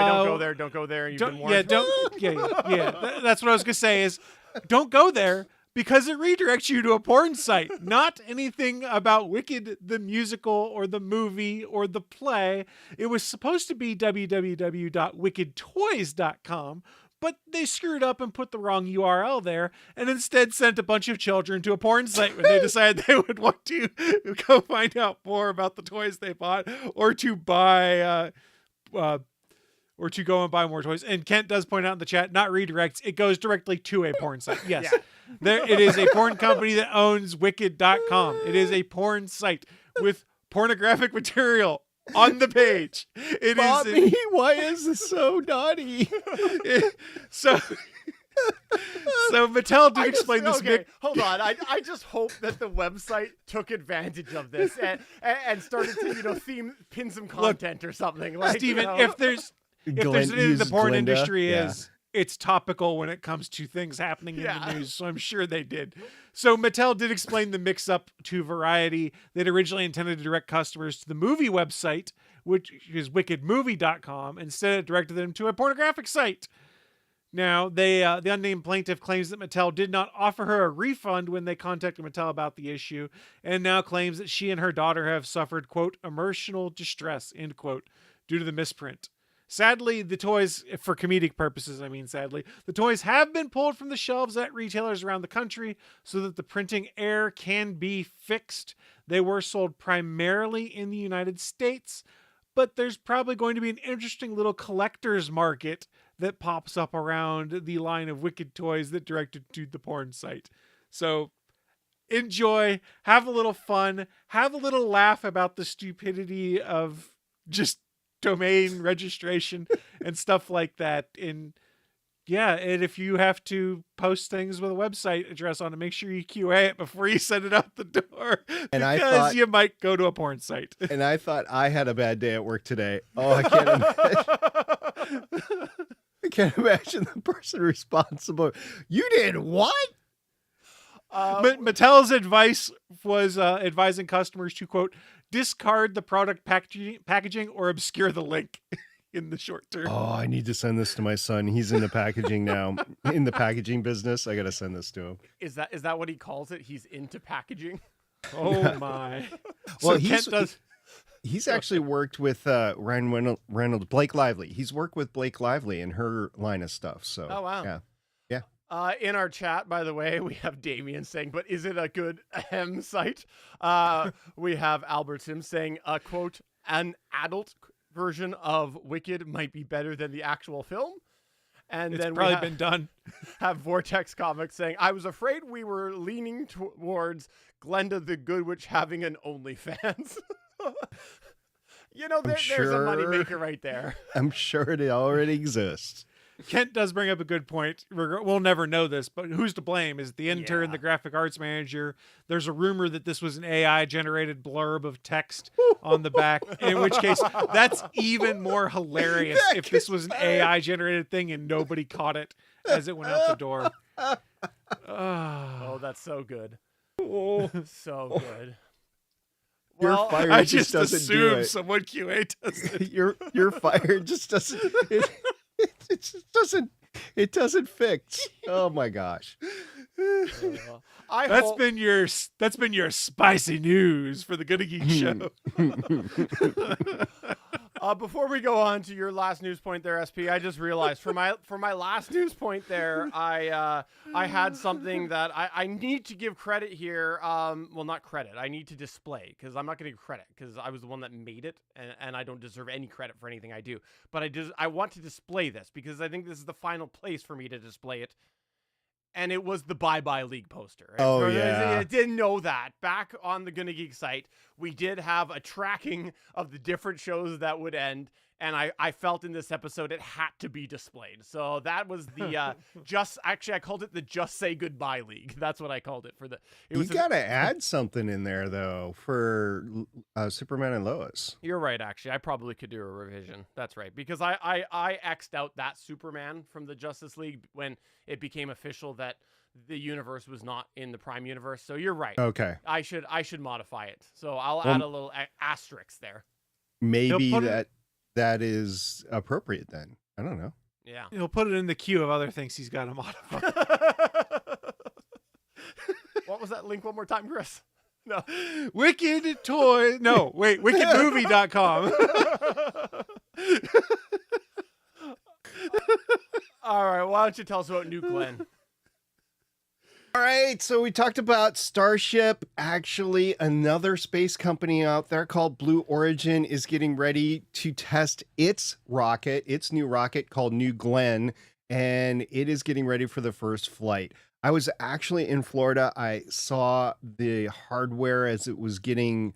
don't go there. You've been warned. That's what I was going to say is don't go there because it redirects you to a porn site. Not anything about Wicked, the musical or the movie or the play. It was supposed to be www.wickedtoys.com, but they screwed up and put the wrong URL there and instead sent a bunch of children to a porn site when they decided they would want to go find out more about the toys they bought or to buy... or to go and buy more toys. And Kent does point out in the chat, not redirects, it goes directly to a porn site. Yes. Yeah. It is a porn company that owns wicked.com. It is a porn site with pornographic material on the page. It Bobby, why is this so naughty? So Mattel did explain this. Okay, hold on. I just hope that the website took advantage of this and started to pin some content or something. Like, Steven, if there's anything the porn industry is, it's topical when it comes to things happening in the news. So I'm sure they did. So Mattel did explain the mix-up to Variety. They'd originally intended to direct customers to the movie website, which is wickedmovie.com. Instead, it directed them to a pornographic site. Now, the unnamed plaintiff claims that Mattel did not offer her a refund when they contacted Mattel about the issue, and now claims that she and her daughter have suffered, quote, emotional distress, end quote, due to the misprint. Sadly, the toys, for comedic purposes, the toys have been pulled from the shelves at retailers around the country so that the printing error can be fixed. They were sold primarily in the United States, but there's probably going to be an interesting little collector's market that pops up around the line of Wicked toys that directed to the porn site. So enjoy, have a little fun, have a little laugh about the stupidity of just domain registration and stuff like that. And if you have to post things with a website address on it, make sure you QA it before you send it out the door, because you might go to a porn site. And I thought I had a bad day at work today. Oh, I can't imagine. I can't imagine the person responsible. You did what? Mattel's advice was advising customers to, quote, discard the product packaging or obscure the link. in the short term. Oh, I need to send this to my son. He's in the packaging now, in the packaging business. I got to send this to him. Is that what he calls it? He's into packaging. Oh my! Well, So Kent does. he's actually worked with Ryan Reynolds, Blake Lively. He's worked with Blake Lively in her line of stuff. So, Oh, wow. yeah. In our chat, by the way, we have Damien saying, but is it a good ahem site? We have Albert Sim saying, quote, an adult version of Wicked might be better than the actual film. And It's then probably we been done. have Vortex Comics saying, I was afraid we were leaning towards Glenda the Good Witch having an OnlyFans. There's a moneymaker right there. I'm sure it already exists. Kent does bring up a good point. We'll never know this, but who's to blame? Is it the intern, Yeah. the graphic arts manager? There's a rumor that this was an AI-generated blurb of text on the back, in which case that's even more hilarious if this was an AI-generated thing and nobody caught it as it went out the door. Oh, that's so good. Oh, So good. you're Well, fired. I just just doesn't do assume it. someone QA does it. You're fired. Just doesn't. It just doesn't. It doesn't fix. Oh my gosh. I That's hope- been your spicy news for the Good Geek show. Before we go on to your last news point there, SP, I just realized for my last news point there, I had something that I need to give credit here. Well, not credit. I need to display because I'm not going to give credit because I was the one that made it, and I don't deserve any credit for anything I do. But I want to display this because I think this is the final place for me to display it. And it was the Bye Bye League poster. Oh, For those of yeah. you that didn't know that, back on the GonnaGeek site, we did have a tracking of the different shows that would end, and I felt in this episode it had to be displayed. So that was the I called it the Just Say Goodbye League. That's what I called it for the. It You was got to add something in there though for Superman and Lois. You're right. Actually, I probably could do a revision. That's right, because I X'd out that Superman from the Justice League when it became official that the universe was not in the Prime universe. So you're right. Okay, I should modify it. So I'll add a little asterisk there. maybe He'll put that is appropriate then. I don't know. Yeah. He'll put it in the queue of other things he's got to modify. What was that link one more time, Chris? No. Wicked Toy. No, wait, wickedmovie.com. All right. Why don't you tell us about New Glenn? All right, so we talked about Starship. Actually, another space company out there called Blue Origin is getting ready to test its new rocket called New Glenn, and it is getting ready for the first flight. I was actually in Florida. I saw the hardware as it was getting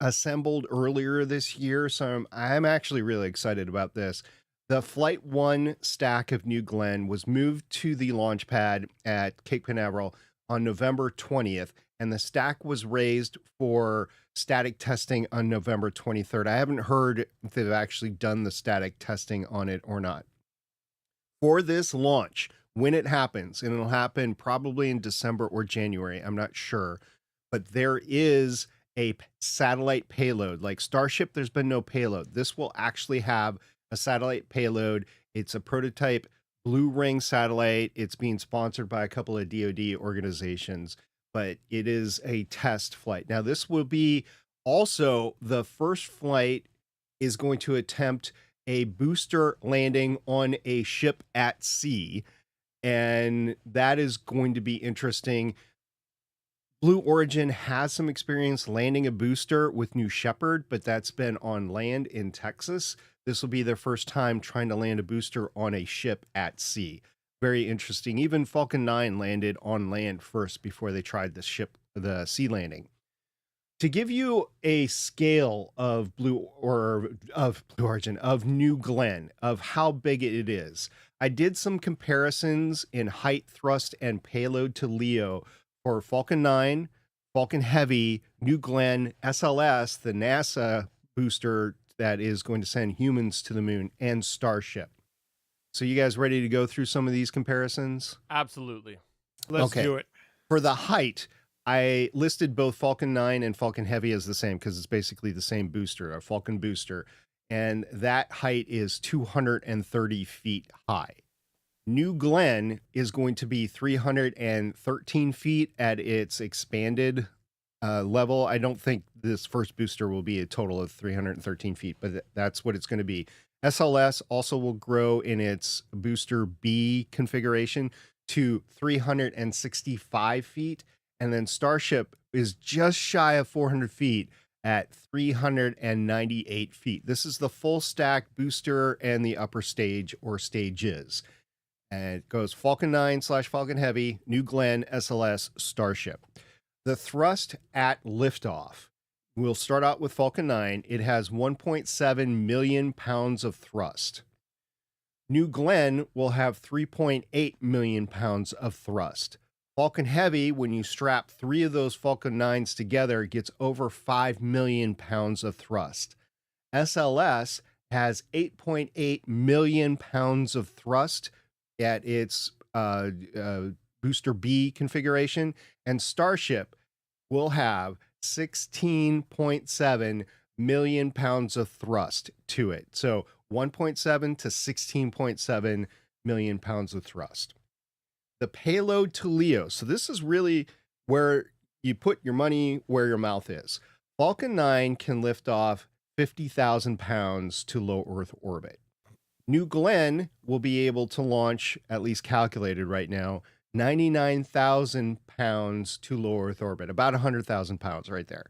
assembled earlier this year, so I'm actually really excited about this. The Flight 1 stack of New Glenn was moved to the launch pad at Cape Canaveral on November 20th, and the stack was raised for static testing on November 23rd. I haven't heard if they've actually done the static testing on it or not. For this launch, when it happens, and it'll happen probably in December or January, I'm not sure, but there is a satellite payload. Like Starship, there's been no payload. This will actually have a satellite payload. It's a prototype Blue Ring satellite. It's being sponsored by a couple of DoD organizations, but it is a test flight. Now, this will be also the first flight is going to attempt a booster landing on a ship at sea, and that is going to be interesting. Blue Origin has some experience landing a booster with New Shepard, but that's been on land in Texas. This will be their first time trying to land a booster on a ship at sea. Very interesting. Even Falcon 9 landed on land first before they tried the sea landing. To give you a scale of Blue Origin, of New Glenn, of how big it is, I did some comparisons in height, thrust, and payload to LEO for Falcon 9, Falcon Heavy, New Glenn, SLS, the NASA booster that is going to send humans to the moon, and Starship. So you guys ready to go through some of these comparisons? Absolutely. Let's do it. For the height, I listed both Falcon 9 and Falcon Heavy as the same because it's basically the same booster, a Falcon booster. and that height is 230 feet high. New Glenn is going to be 313 feet at its expanded level. I don't think this first booster will be a total of 313 feet, but that's what it's going to be. SLS also will grow in its booster B configuration to 365 feet. And then Starship is just shy of 400 feet at 398 feet. This is the full stack booster and the upper stage or stages. And it goes Falcon 9/Falcon Heavy, New Glenn, SLS, Starship. The thrust at liftoff. We'll start out with Falcon 9. It has 1.7 million pounds of thrust. New Glenn will have 3.8 million pounds of thrust. Falcon Heavy, when you strap 3 of those Falcon 9s together, gets over 5 million pounds of thrust. SLS has 8.8 million pounds of thrust at its booster B configuration, and Starship will have 16.7 million pounds of thrust to it. So 1.7 to 16.7 million pounds of thrust. The payload to LEO. So this is really where you put your money where your mouth is. Falcon 9 can lift off 50,000 pounds to low Earth orbit. New Glenn will be able to launch, at least calculated right now, 99,000 pounds to low Earth orbit, about 100,000 pounds right there.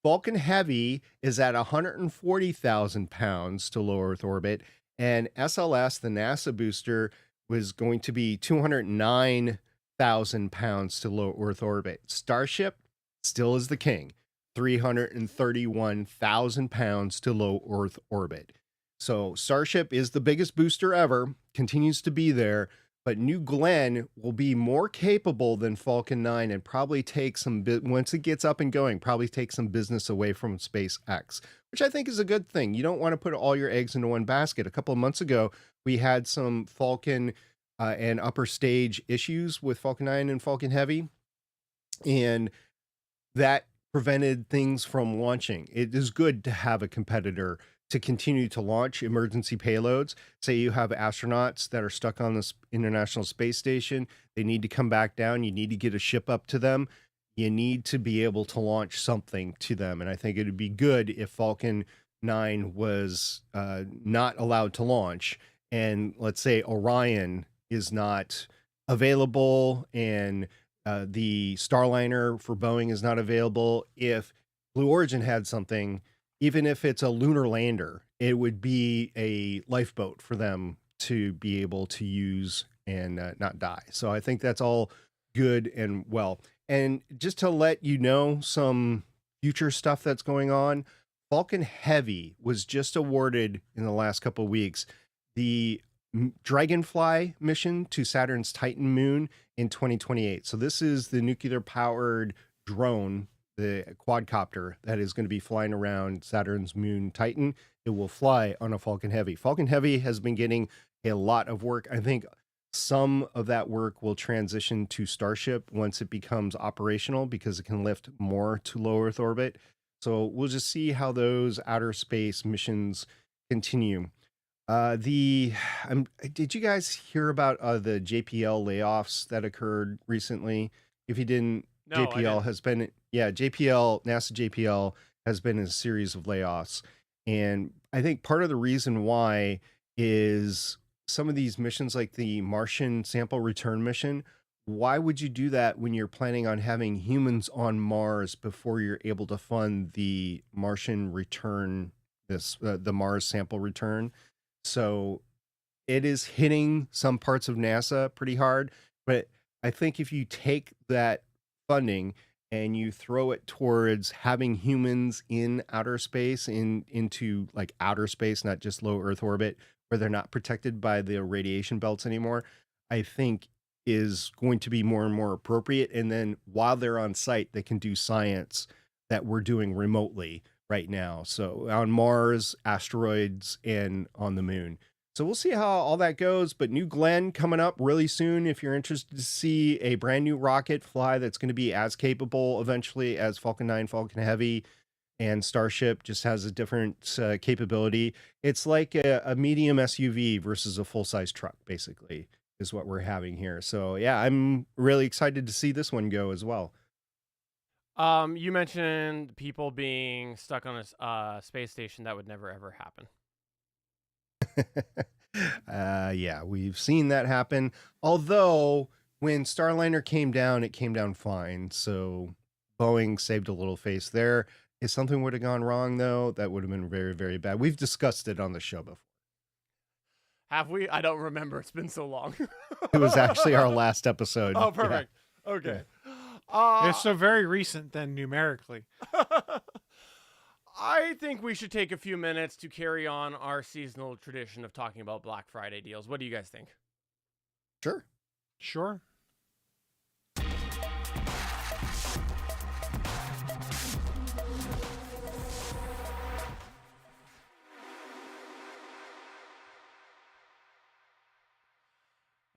Falcon Heavy is at 140,000 pounds to low Earth orbit, and SLS, the NASA booster, was going to be 209,000 pounds to low Earth orbit. Starship still is the king, 331,000 pounds to low Earth orbit. So Starship is the biggest booster ever, continues to be there, but New Glenn will be more capable than Falcon 9 and probably take some, once it gets up and going, probably take some business away from SpaceX, which I think is a good thing. You don't want to put all your eggs into one basket. A couple of months ago, we had some Falcon and upper stage issues with Falcon 9 and Falcon Heavy, and that prevented things from launching. It is good to have a competitor to continue to launch emergency payloads. Say you have astronauts that are stuck on this International Space Station. They need to come back down. You need to get a ship up to them. You need to be able to launch something to them. And I think it would be good if Falcon 9 was not allowed to launch. And let's say Orion is not available and the Starliner for Boeing is not available. If Blue Origin had something, even if it's a lunar lander, it would be a lifeboat for them to be able to use and not die. So I think that's all good and well. And just to let you know some future stuff that's going on, Falcon Heavy was just awarded in the last couple of weeks the Dragonfly mission to Saturn's Titan moon in 2028. So this is the nuclear powered drone, the quadcopter that is going to be flying around Saturn's moon Titan. It will fly on a Falcon Heavy. Falcon Heavy has been getting a lot of work. I think some of that work will transition to Starship once it becomes operational because it can lift more to low Earth orbit. So we'll just see how those outer space missions continue. Did you guys hear about the JPL layoffs that occurred recently? If you didn't, No, I JPL didn't. has been, NASA JPL has been in a series of layoffs. And I think part of the reason why is some of these missions like the Martian sample return mission. Why would you do that when you're planning on having humans on Mars before you're able to fund the Martian return, the Mars sample return? So it is hitting some parts of NASA pretty hard, but I think if you take that funding and you throw it towards having humans in outer space, into like outer space, not just low Earth orbit, where they're not protected by the radiation belts anymore, I think is going to be more and more appropriate. And then while they're on site, they can do science that we're doing remotely right now. So on Mars, asteroids, and on the moon. So we'll see how all that goes. But New Glenn coming up really soon. If you're interested to see a brand new rocket fly that's going to be as capable eventually as Falcon 9, Falcon Heavy, and Starship just has a different capability. It's like a medium SUV versus a full-size truck, basically, is what we're having here. So yeah, I'm really excited to see this one go as well. You mentioned people being stuck on a space station. That would never ever happen. Yeah, we've seen that happen. Although when Starliner came down, it came down fine. So Boeing saved a little face there. If something would have gone wrong, though, that would have been very, very bad. We've discussed it on the show before. Have we? I don't remember. It's been so long. It was actually our last episode. Oh, perfect. Yeah. Okay. It's so very recent then numerically. I think we should take a few minutes to carry on our seasonal tradition of talking about Black Friday deals. What do you guys think? Sure. Sure.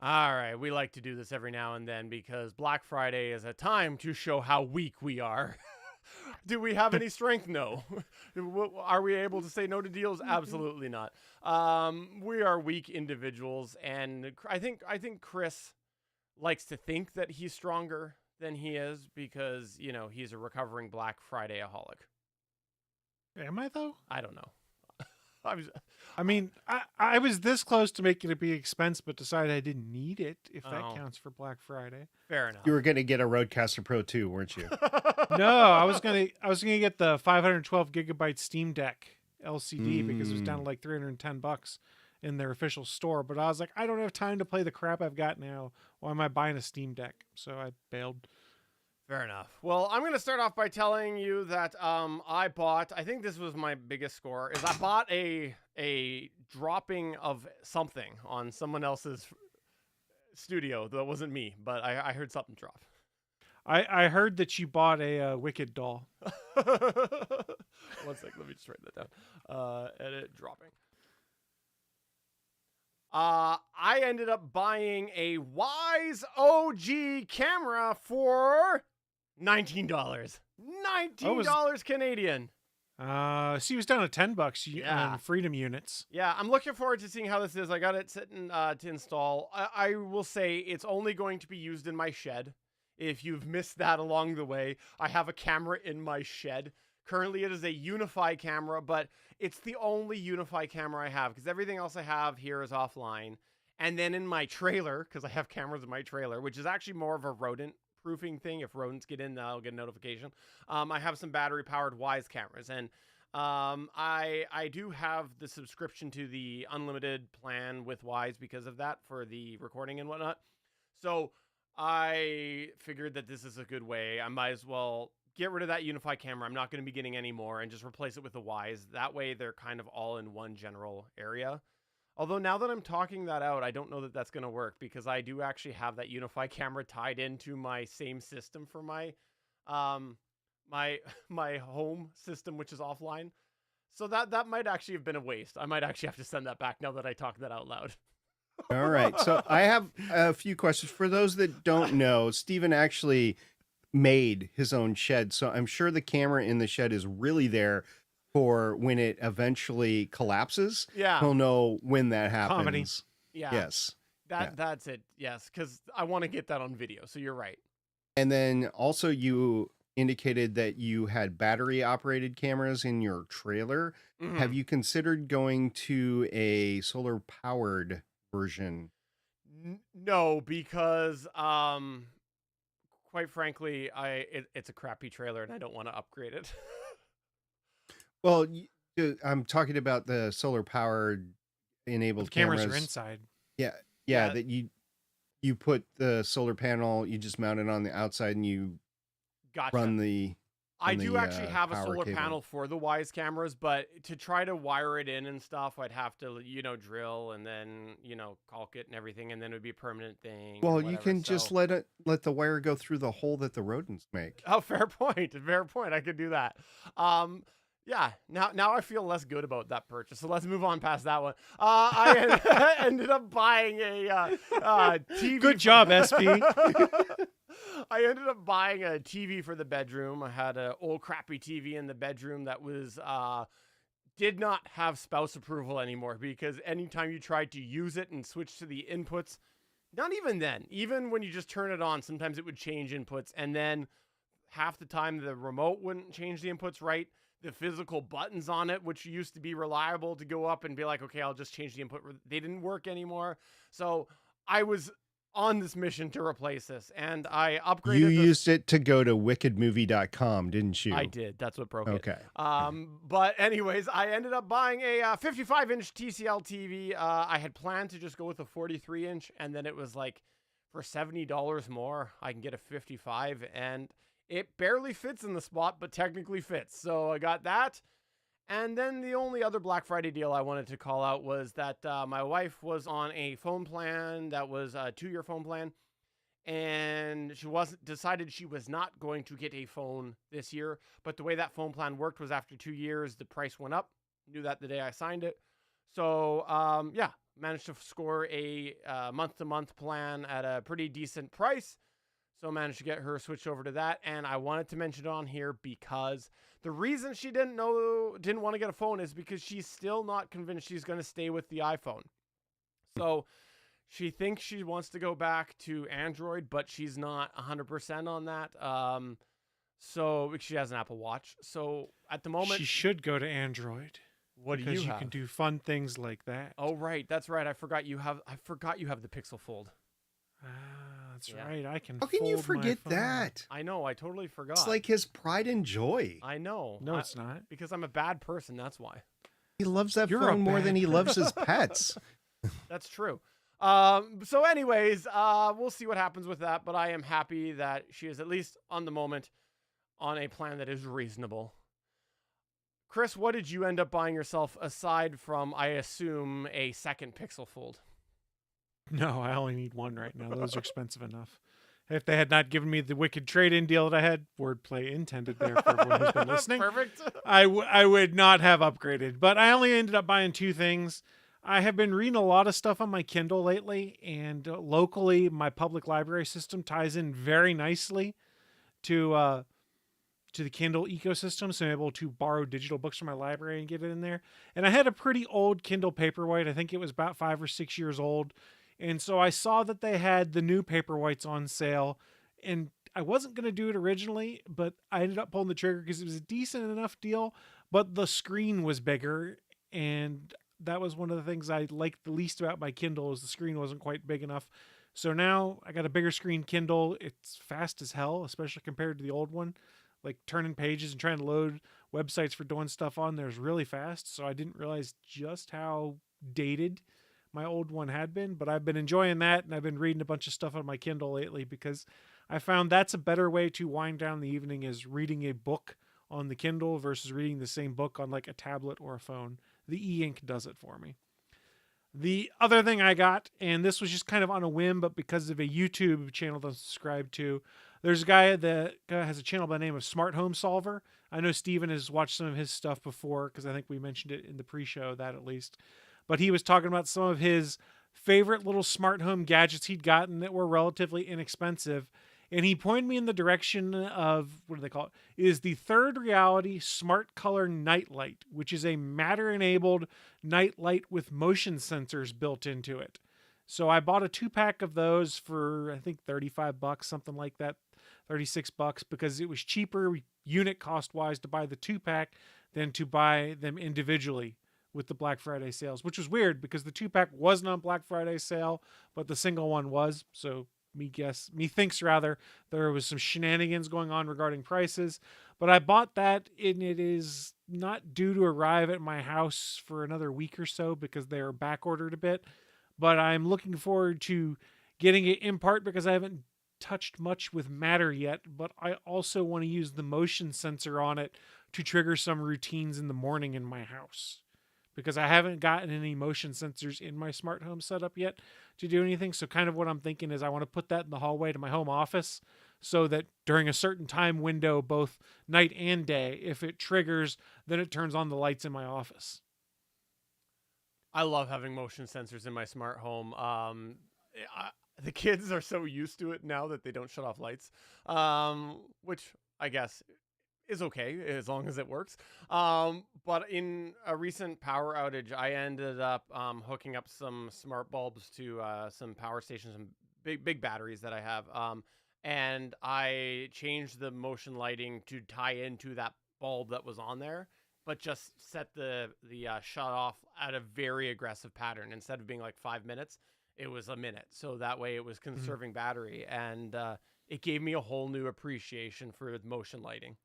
All right, we like to do this every now and then because Black Friday is a time to show how weak we are. Do we have any strength? No. Are we able to say no to deals? Absolutely not. We are weak individuals, and I think Chris likes to think that he's stronger than he is because, you know, he's a recovering Black Friday-aholic. Am I though? I don't know. I mean, I was this close to making it a big expense, but decided I didn't need it, if that counts for Black Friday. Fair enough. You were going to get a Rodecaster Pro 2, weren't you? No, I was gonna get the 512 gigabyte Steam Deck LCD because it was down to like $310 in their official store. But I was like, I don't have time to play the crap I've got now. Why am I buying a Steam Deck? So I bailed. Fair enough. Well, I'm going to start off by telling you that I bought, I think this was my biggest score, is I bought a dropping of something on someone else's studio. That wasn't me, but I heard something drop. I heard that you bought a Wicked doll. 1 sec, let me just write that down. Edit dropping. I ended up buying a Wise OG camera for $19. $19 Canadian. See, it was down to $10 Yeah. on Freedom units. Yeah, I'm looking forward to seeing how this is. I got it sitting to install. I will say it's only going to be used in my shed. If you've missed that along the way, I have a camera in my shed. Currently, it is a Unify camera, but it's the only Unify camera I have because everything else I have here is offline. And then in my trailer, because I have cameras in my trailer, which is actually more of a rodent proofing thing. If rodents get in, I'll get a notification. I have some battery powered Wise cameras, and I do have the subscription to the unlimited plan with Wise because of that for the recording and whatnot. So I figured that this is a good way. I might as well get rid of that Unify camera. I'm not going to be getting any more and just replace it with the Wise. That way they're kind of all in one general area. Although now that I'm talking that out, I don't know that that's going to work because I do actually have that Unify camera tied into my same system for my my home system, which is offline. So that might actually have been a waste. I might actually have to send that back now that I talk that out loud. All right. So I have a few questions. For those that don't know, Steven actually made his own shed. So I'm sure the camera in the shed is really there for when it eventually collapses. Yeah. He'll know when that happens. Comedy. Yeah. Yes. That's it. Yes, because I want to get that on video. So you're right. And then also you indicated that you had battery operated cameras in your trailer. Mhm. Have you considered going to a solar powered version? No, because quite frankly, it's a crappy trailer and I don't want to upgrade it. Well, I'm talking about the solar powered enabled The cameras cameras. are inside. Yeah, Yeah. that you put the solar panel, you just mount it on the outside and you Gotcha. run the I on do the, actually have a power solar cable. panel for the Wise cameras, but to try to wire it in and stuff, I'd have to, drill and then, caulk it and everything, and then it would be a permanent thing. or Well, you whatever, can just so- let the wire go through the hole that the rodents make. Oh, fair point. Fair point. I could do that. Yeah. Now I feel less good about that purchase. So let's move on past that one. I ended up buying a TV. Good job, SP. I ended up buying a TV for the bedroom. I had an old crappy TV in the bedroom that was did not have spouse approval anymore, because anytime you tried to use it and switch to the inputs, not even then, even when you just turn it on, sometimes it would change inputs, and then half the time the remote wouldn't change the inputs right. The physical buttons on it, which used to be reliable to go up and be like, okay, I'll just change the input, they didn't work anymore. So I was on this mission to replace this, and I upgraded. You used it to go to wickedmovie.com, didn't you? I did. That's what broke Okay. it. But anyways, I ended up buying a 55-inch TCL TV. I had planned to just go with a 43-inch, and then it was like, for $70 more, I can get a 55, and it barely fits in the spot, but technically fits. So I got that. And then the only other Black Friday deal I wanted to call out was that my wife was on a phone plan that was a 2-year phone plan, and she decided she was not going to get a phone this year. But the way that phone plan worked was after 2 years, the price went up. Knew that the day I signed it. So yeah, managed to score a month-to-month plan at a pretty decent price. So managed to get her switched over to that. And I wanted to mention it on here because the reason she didn't want to get a phone is because she's still not convinced she's going to stay with the iPhone. So she thinks she wants to go back to Android, but she's not 100% on that. So she has an Apple Watch. So at the moment, She should go to Android. what do Because you you have? can do fun things like that. Oh, right. That's right. I forgot you have the Pixel Fold. Ah, that's Yeah. right. I can. How can you fold my forget phone. that? I know. I totally forgot. It's like his pride and joy. I know. No, it's not. Because I'm a bad person. That's why. He loves that You're a phone more bad than he loves his pets. That's true. So anyways, we'll see what happens with that, but I am happy that she is at least on the moment on a plan that is reasonable. Chris, what did you end up buying yourself aside from, I assume, a second Pixel Fold? No, I only need one right now. Those are expensive enough. If they had not given me the wicked trade-in deal that I had, wordplay intended there for everyone who's been listening, Perfect. I would not have upgraded. But I only ended up buying 2 things. I have been reading a lot of stuff on my Kindle lately, and locally, my public library system ties in very nicely to the Kindle ecosystem, so I'm able to borrow digital books from my library and get it in there. And I had a pretty old Kindle Paperwhite. I think it was about 5 or 6 years old. And so I saw that they had the new Paperwhites on sale, and I wasn't going to do it originally, but I ended up pulling the trigger because it was a decent enough deal, but the screen was bigger, and that was one of the things I liked the least about my Kindle is the screen wasn't quite big enough. So now I got a bigger screen Kindle. It's fast as hell, especially compared to the old one. Like turning pages and trying to load websites for doing stuff on there is really fast. So I didn't realize just how dated my old one had been, but I've been enjoying that. And I've been reading a bunch of stuff on my Kindle lately because I found that's a better way to wind down the evening is reading a book on the Kindle versus reading the same book on like a tablet or a phone. The e-ink does it for me. The other thing I got, and this was just kind of on a whim, but because of a YouTube channel that I'm subscribed to, there's a guy that has a channel by the name of Smart Home Solver. I know Steven has watched some of his stuff before because I think we mentioned it in the pre-show, that at least. But he was talking about some of his favorite little smart home gadgets he'd gotten that were relatively inexpensive. And he pointed me in the direction of, what do they call it? It is the Third Reality Smart Color Nightlight, which is a matter-enabled nightlight with motion sensors built into it. So I bought a 2-pack of those for, I think, $35, something like that, $36, because it was cheaper unit cost-wise to buy the 2-pack than to buy them individually with the Black Friday sales, which was weird because the 2-pack wasn't on Black Friday sale, but the single one was. So me thinks there was some shenanigans going on regarding prices, but I bought that and it is not due to arrive at my house for another week or so because they're back ordered a bit, but I'm looking forward to getting it in part because I haven't touched much with Matter yet, but I also want to use the motion sensor on it to trigger some routines in the morning in my house. Because I haven't gotten any motion sensors in my smart home setup yet to do anything. So kind of what I'm thinking is I want to put that in the hallway to my home office so that during a certain time window, both night and day, if it triggers, then it turns on the lights in my office. I love having motion sensors in my smart home. the kids are so used to it now that they don't shut off lights, which I guess is okay as long as it works. But in a recent power outage, I ended up hooking up some smart bulbs to some power stations, some big batteries that I have. And I changed the motion lighting to tie into that bulb that was on there, but just set the shut off at a very aggressive pattern. Instead of being like 5 minutes, it was a minute. So that way it was conserving battery, and it gave me a whole new appreciation for motion lighting.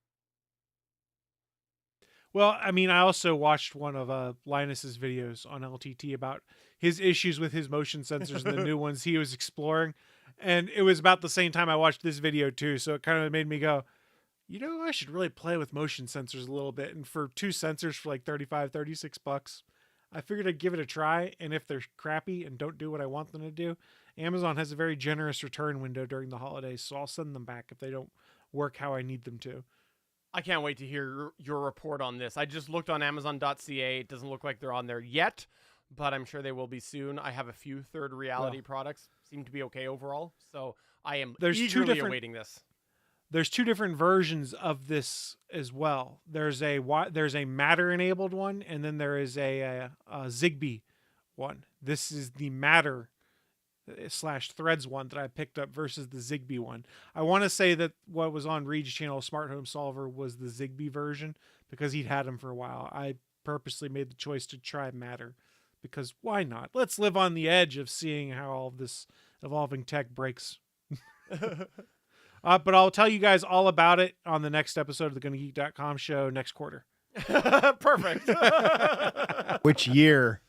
Well, I mean, I also watched one of Linus's videos on LTT about his issues with his motion sensors and the new ones he was exploring. And it was about the same time I watched this video too. So it kind of made me go, I should really play with motion sensors a little bit. And for 2 sensors for like $36, I figured I'd give it a try. And if they're crappy and don't do what I want them to do, Amazon has a very generous return window during the holidays. So I'll send them back if they don't work how I need them to. I can't wait to hear your report on this. I just looked on Amazon.ca. It doesn't look like they're on there yet, but I'm sure they will be soon. I have a few Third Reality products. Seem to be okay overall. So I am eagerly awaiting this. There's 2 different versions of this as well. There's a Matter enabled one, and then there is a Zigbee one. This is the Matter /Threads one that I picked up versus the Zigbee one. I want to say that what was on Reed's channel, Smart Home Solver, was the Zigbee version because he'd had them for a while. I purposely made the choice to try Matter because why not? Let's live on the edge of seeing how all of this evolving tech breaks. But I'll tell you guys all about it on the next episode of the GonnaGeek.com show next quarter. Perfect. Which year?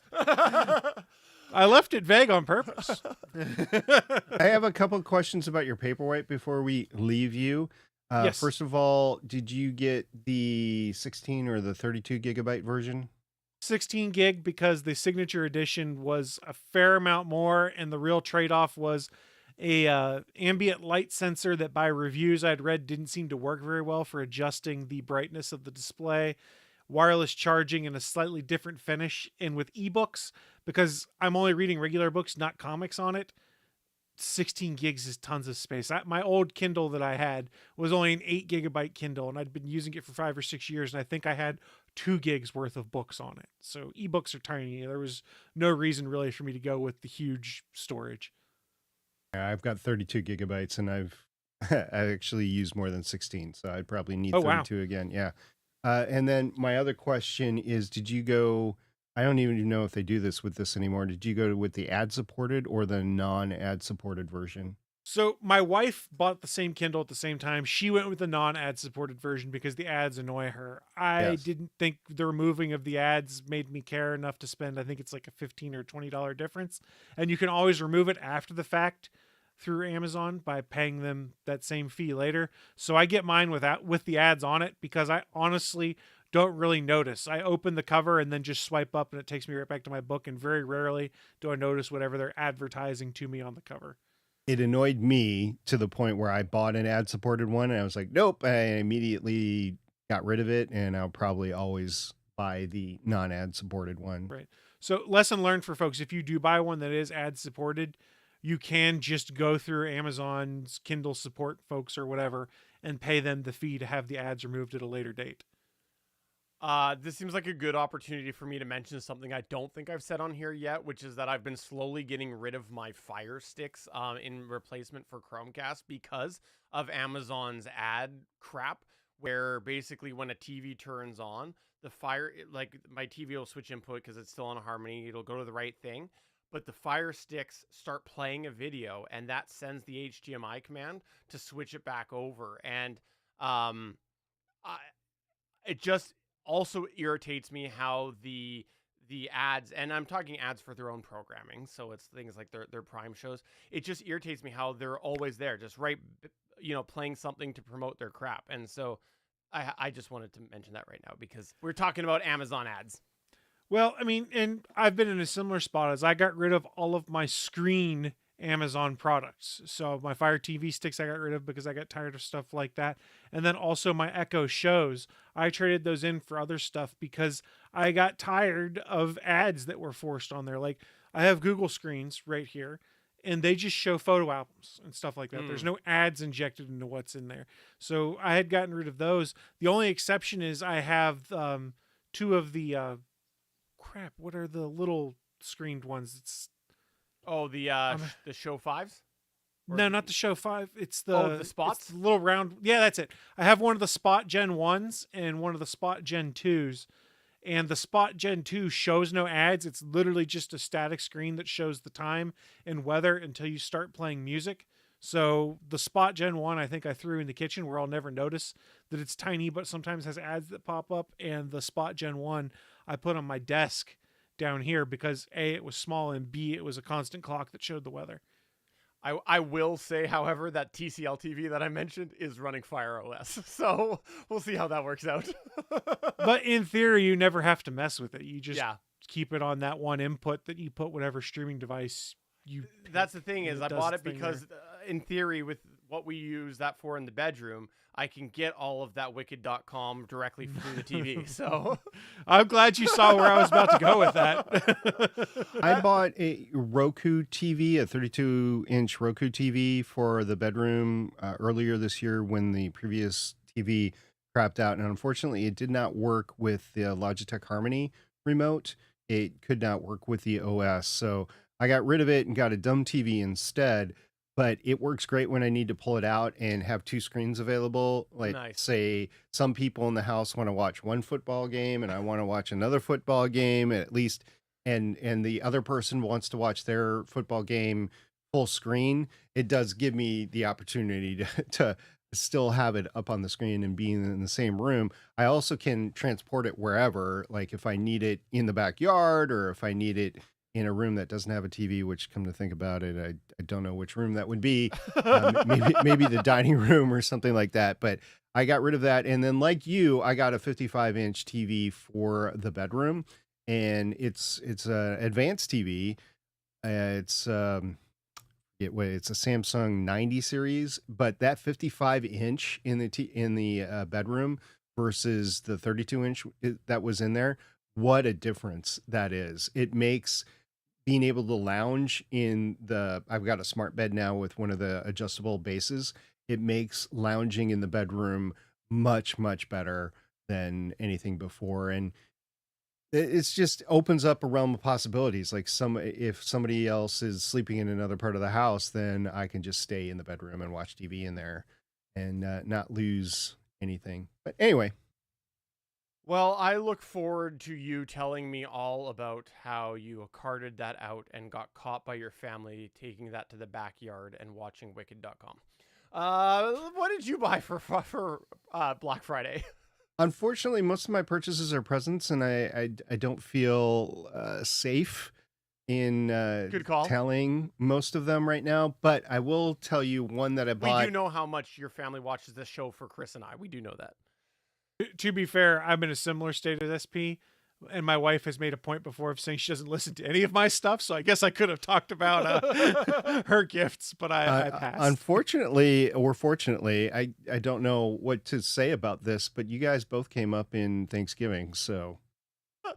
I left it vague on purpose. I have a couple of questions about your paperweight before we leave you. Yes. First of all, did you get the 16 or the 32 gigabyte version? 16 gig because the signature edition was a fair amount more, and the real trade-off was a ambient light sensor that by reviews I'd read didn't seem to work very well for adjusting the brightness of the display, wireless charging, and a slightly different finish. And with ebooks, because I'm only reading regular books, not comics on it, 16 gigs is tons of space. My old Kindle that I had was only an 8 gigabyte Kindle, and I'd been using it for 5 or 6 years, and I think I had 2 gigs worth of books on it. So ebooks are tiny. There was no reason really for me to go with the huge storage. I've got 32 gigabytes, and I actually use more than 16, so I'd probably need 32 again. Yeah. And then my other question is, did you go, I don't even know if they do this with this anymore. Did you go with the ad supported or the non-ad supported version? So my wife bought the same Kindle at the same time. She went with the non-ad supported version because the ads annoy her. I didn't think the removing of the ads made me care enough to spend, I think it's like a $15 or $20 difference. And you can always remove it after the fact through Amazon by paying them that same fee later. So I get mine with the ads on it because I honestly don't really notice. I open the cover and then just swipe up and it takes me right back to my book, and very rarely do I notice whatever they're advertising to me on the cover. It annoyed me to the point where I bought an ad supported one and I was like, nope. I immediately got rid of it, and I'll probably always buy the non-ad supported one. Right. So lesson learned for folks, if you do buy one that is ad supported, you can just go through Amazon's Kindle support folks or whatever and pay them the fee to have the ads removed at a later date. This seems like a good opportunity for me to mention something I don't think I've said on here yet, which is that I've been slowly getting rid of my Fire Sticks in replacement for Chromecast because of Amazon's ad crap, where basically when a TV turns on, like my TV will switch input because it's still on Harmony. It'll go to the right thing. But the Fire Sticks start playing a video, and that sends the HDMI command to switch it back over. And it just also irritates me how the ads, and I'm talking ads for their own programming, so it's things like their Prime shows. It just irritates me how they're always there, just playing something to promote their crap. And so I just wanted to mention that right now because we're talking about Amazon ads. Well, I mean, and I've been in a similar spot as I got rid of all of my screen Amazon products. So my Fire TV sticks I got rid of because I got tired of stuff like that. And then also my Echo shows, I traded those in for other stuff because I got tired of ads that were forced on there. Like I have Google screens right here, and they just show photo albums and stuff like that. There's Mm. no ads injected into what's in there. So I had gotten rid of those. The only exception is I have two of the crap. What are the little screened ones? It's Oh, the show 5s? Or no, not the Show 5. It's the Oh, the spots? it's the little round. Yeah, that's it. I have one of the Spot Gen 1s and one of the Spot Gen 2s. And the Spot Gen 2 shows no ads. It's literally just a static screen that shows the time and weather until you start playing music. So the Spot Gen 1, I think I threw in the kitchen where I'll never notice that it's tiny, but sometimes has ads that pop up. And the Spot Gen 1, I put on my desk down here because A, it was small, and B, it was a constant clock that showed the weather. I will say, however, that TCL TV that I mentioned is running Fire OS. So we'll see how that works out. But in theory, you never have to mess with it. You just yeah. keep it on that one input that you put whatever streaming device you pick, That's the thing and is I does bought its it thing there. because in theory with what we use that for in the bedroom, I can get all of that wicked.com directly through the TV. So I'm glad you saw where I was about to go with that. I bought a Roku TV, a 32-inch Roku TV for the bedroom earlier this year when the previous TV crapped out. And unfortunately, it did not work with the Logitech Harmony remote. It could not work with the OS. So I got rid of it and got a dumb TV instead. But it works great when I need to pull it out and have two screens available. Like, Nice. say, some people in the house want to watch one football game and I want to watch another football game, at least, and the other person wants to watch their football game full screen. It does give me the opportunity to still have it up on the screen and being in the same room. I also can transport it wherever, like if I need it in the backyard or if I need it in a room that doesn't have a TV, which, come to think about it, I don't know which room that would be. Maybe the dining room or something like that. But I got rid of that. And then, like you, I got a 55-inch TV for the bedroom. And it's an advanced TV. It's a Samsung 90 series, but that 55-inch in the bedroom versus the 32-inch that was in there, what a difference that is. It makes being able to lounge I've got a smart bed now with one of the adjustable bases. It makes lounging in the bedroom much, much better than anything before. And it's just opens up a realm of possibilities. Like if somebody else is sleeping in another part of the house, then I can just stay in the bedroom and watch TV in there and not lose anything. But anyway. Well, I look forward to you telling me all about how you carted that out and got caught by your family taking that to the backyard and watching wicked.com. What did you buy for Black Friday? Unfortunately, most of my purchases are presents, and I don't feel safe in Good call. telling most of them right now. But I will tell you one that I bought. We do know how much your family watches this show for Chris and I. We do know that. To be fair, I'm in a similar state as SP, and my wife has made a point before of saying she doesn't listen to any of my stuff, so I guess I could have talked about her gifts, but I passed. Unfortunately, or fortunately, I don't know what to say about this, but you guys both came up in Thanksgiving, so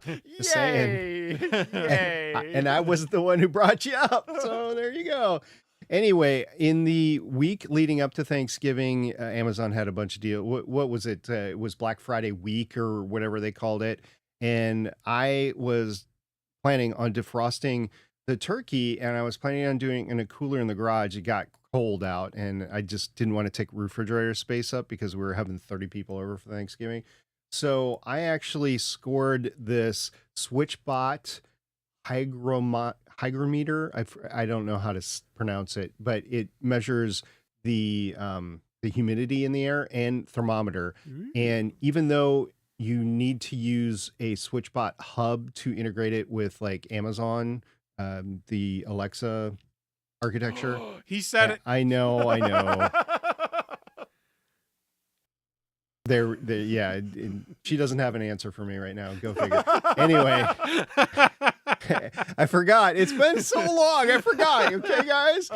just saying. Yay! And I was the one who brought you up, so there you go. Anyway, in the week leading up to Thanksgiving, Amazon had a bunch of deals. What was it? It was Black Friday week or whatever they called it. And I was planning on defrosting the turkey, and I was planning on doing it in a cooler in the garage. It got cold out, and I just didn't want to take refrigerator space up because we were having 30 people over for Thanksgiving. So I actually scored this SwitchBot hygrometer. I don't know how to pronounce it, but it measures the humidity in the air and thermometer. And even though you need to use a SwitchBot hub to integrate it with like Amazon, the Alexa architecture. He said it. I know. Yeah, she doesn't have an answer for me right now. Go figure. Anyway, I forgot. It's been so long. I forgot. Okay, guys.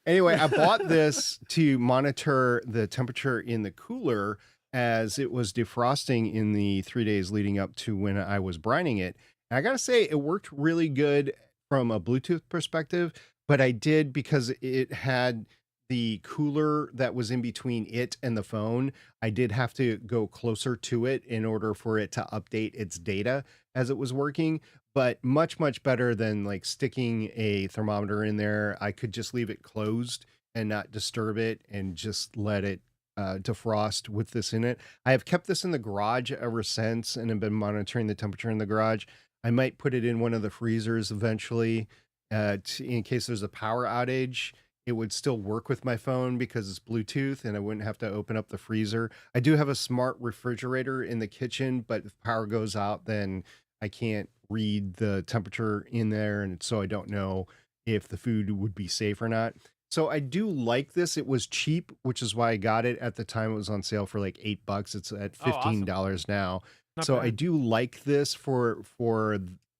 Anyway, I bought this to monitor the temperature in the cooler as it was defrosting in the 3 days leading up to when I was brining it. And I got to say, it worked really good from a Bluetooth perspective, but I did because it had the cooler that was in between it and the phone. I did have to go closer to it in order for it to update its data as it was working, but much, much better than like sticking a thermometer in there. I could just leave it closed and not disturb it and just let it defrost with this in it. I have kept this in the garage ever since and have been monitoring the temperature in the garage. I might put it in one of the freezers eventually in case there's a power outage. It would still work with my phone because it's Bluetooth and I wouldn't have to open up the freezer. I do have a smart refrigerator in the kitchen, but if power goes out, then I can't read the temperature in there. And so I don't know if the food would be safe or not. So I do like this. It was cheap, which is why I got it at the time. It was on sale for like $8. It's at Oh, awesome. $15 now. Not So I bad. do like this for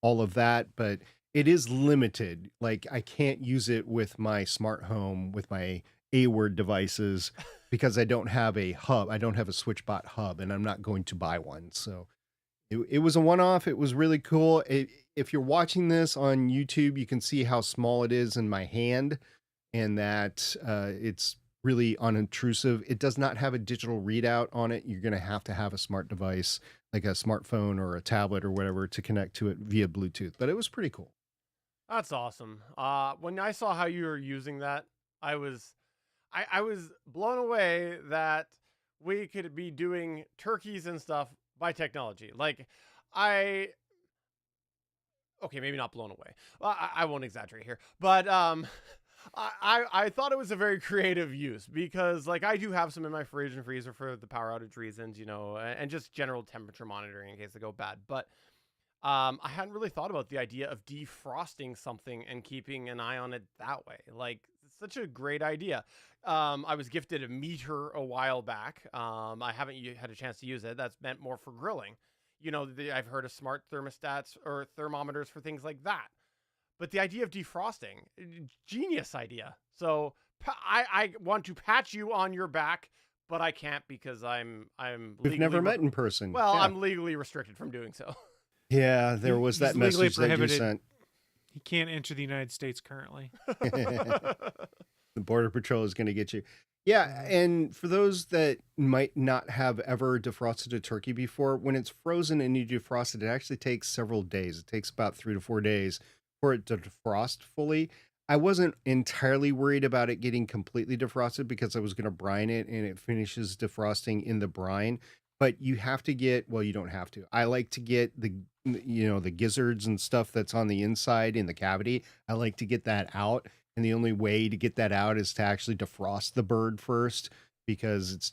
all of that, but it is limited. Like I can't use it with my smart home with my A-word devices because I don't have a hub. I don't have a SwitchBot hub, and I'm not going to buy one. So it was a one-off. It was really cool. If you're watching this on YouTube, you can see how small it is in my hand, and that it's really unintrusive. It does not have a digital readout on it. You're going to have a smart device like a smartphone or a tablet or whatever to connect to it via Bluetooth. But it was pretty cool. That's awesome. When I saw how you were using that, I was blown away that we could be doing turkeys and stuff by technology. Like I okay, maybe not blown away. Well, I won't exaggerate here, but I thought it was a very creative use because like I do have some in my fridge and freezer for the power outage reasons, you know, and just general temperature monitoring in case they go bad. But I hadn't really thought about the idea of defrosting something and keeping an eye on it that way. Like, it's such a great idea. I was gifted a meter a while back. I haven't had a chance to use it. That's meant more for grilling. You know, I've heard of smart thermostats or thermometers for things like that. But the idea of defrosting, genius idea. So I want to pat you on your back, but I can't because I'm We've never met in person. well, Yeah. I'm legally restricted from doing so. Yeah, there was that He's legally message that you prohibited. sent. He can't enter the United States currently. The Border Patrol is going to get you. Yeah, and for those that might not have ever defrosted a turkey before, when it's frozen and you defrost it, it actually takes several days. It takes about 3 to 4 days for it to defrost fully. I wasn't entirely worried about it getting completely defrosted because I was going to brine it and it finishes defrosting in the brine. But you have to get, well, you don't have to. I like to get the gizzards and stuff that's on the inside in the cavity. I like to get that out. And the only way to get that out is to actually defrost the bird first because it's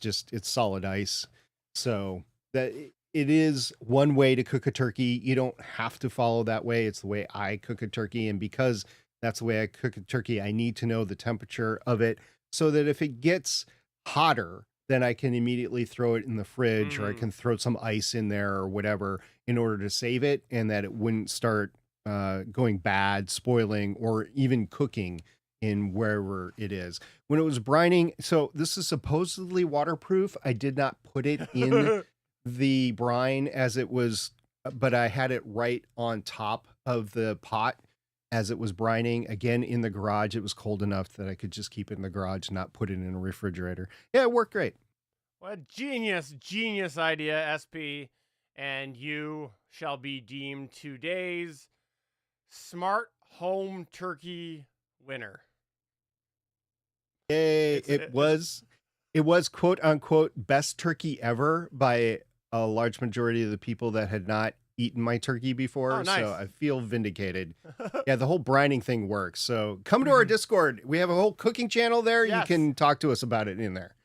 solid ice. So that it is one way to cook a turkey. You don't have to follow that way. It's the way I cook a turkey. And because that's the way I cook a turkey, I need to know the temperature of it so that if it gets hotter, then I can immediately throw it in the fridge or I can throw some ice in there or whatever in order to save it and that it wouldn't start going bad, spoiling, or even cooking in wherever it is. When it was brining, so this is supposedly waterproof. I did not put it in the brine as it was, but I had it right on top of the pot as it was brining. Again, in the garage, it was cold enough that I could just keep it in the garage, not put it in a refrigerator. Yeah, it worked great. What genius idea, SP. And you shall be deemed today's smart home turkey winner. Yay, it was quote unquote best turkey ever by a large majority of the people that had not eaten my turkey before. Oh, nice. So I feel vindicated. Yeah, the whole brining thing works. So come to our Discord. We have a whole cooking channel there. Yes. You can talk to us about it in there.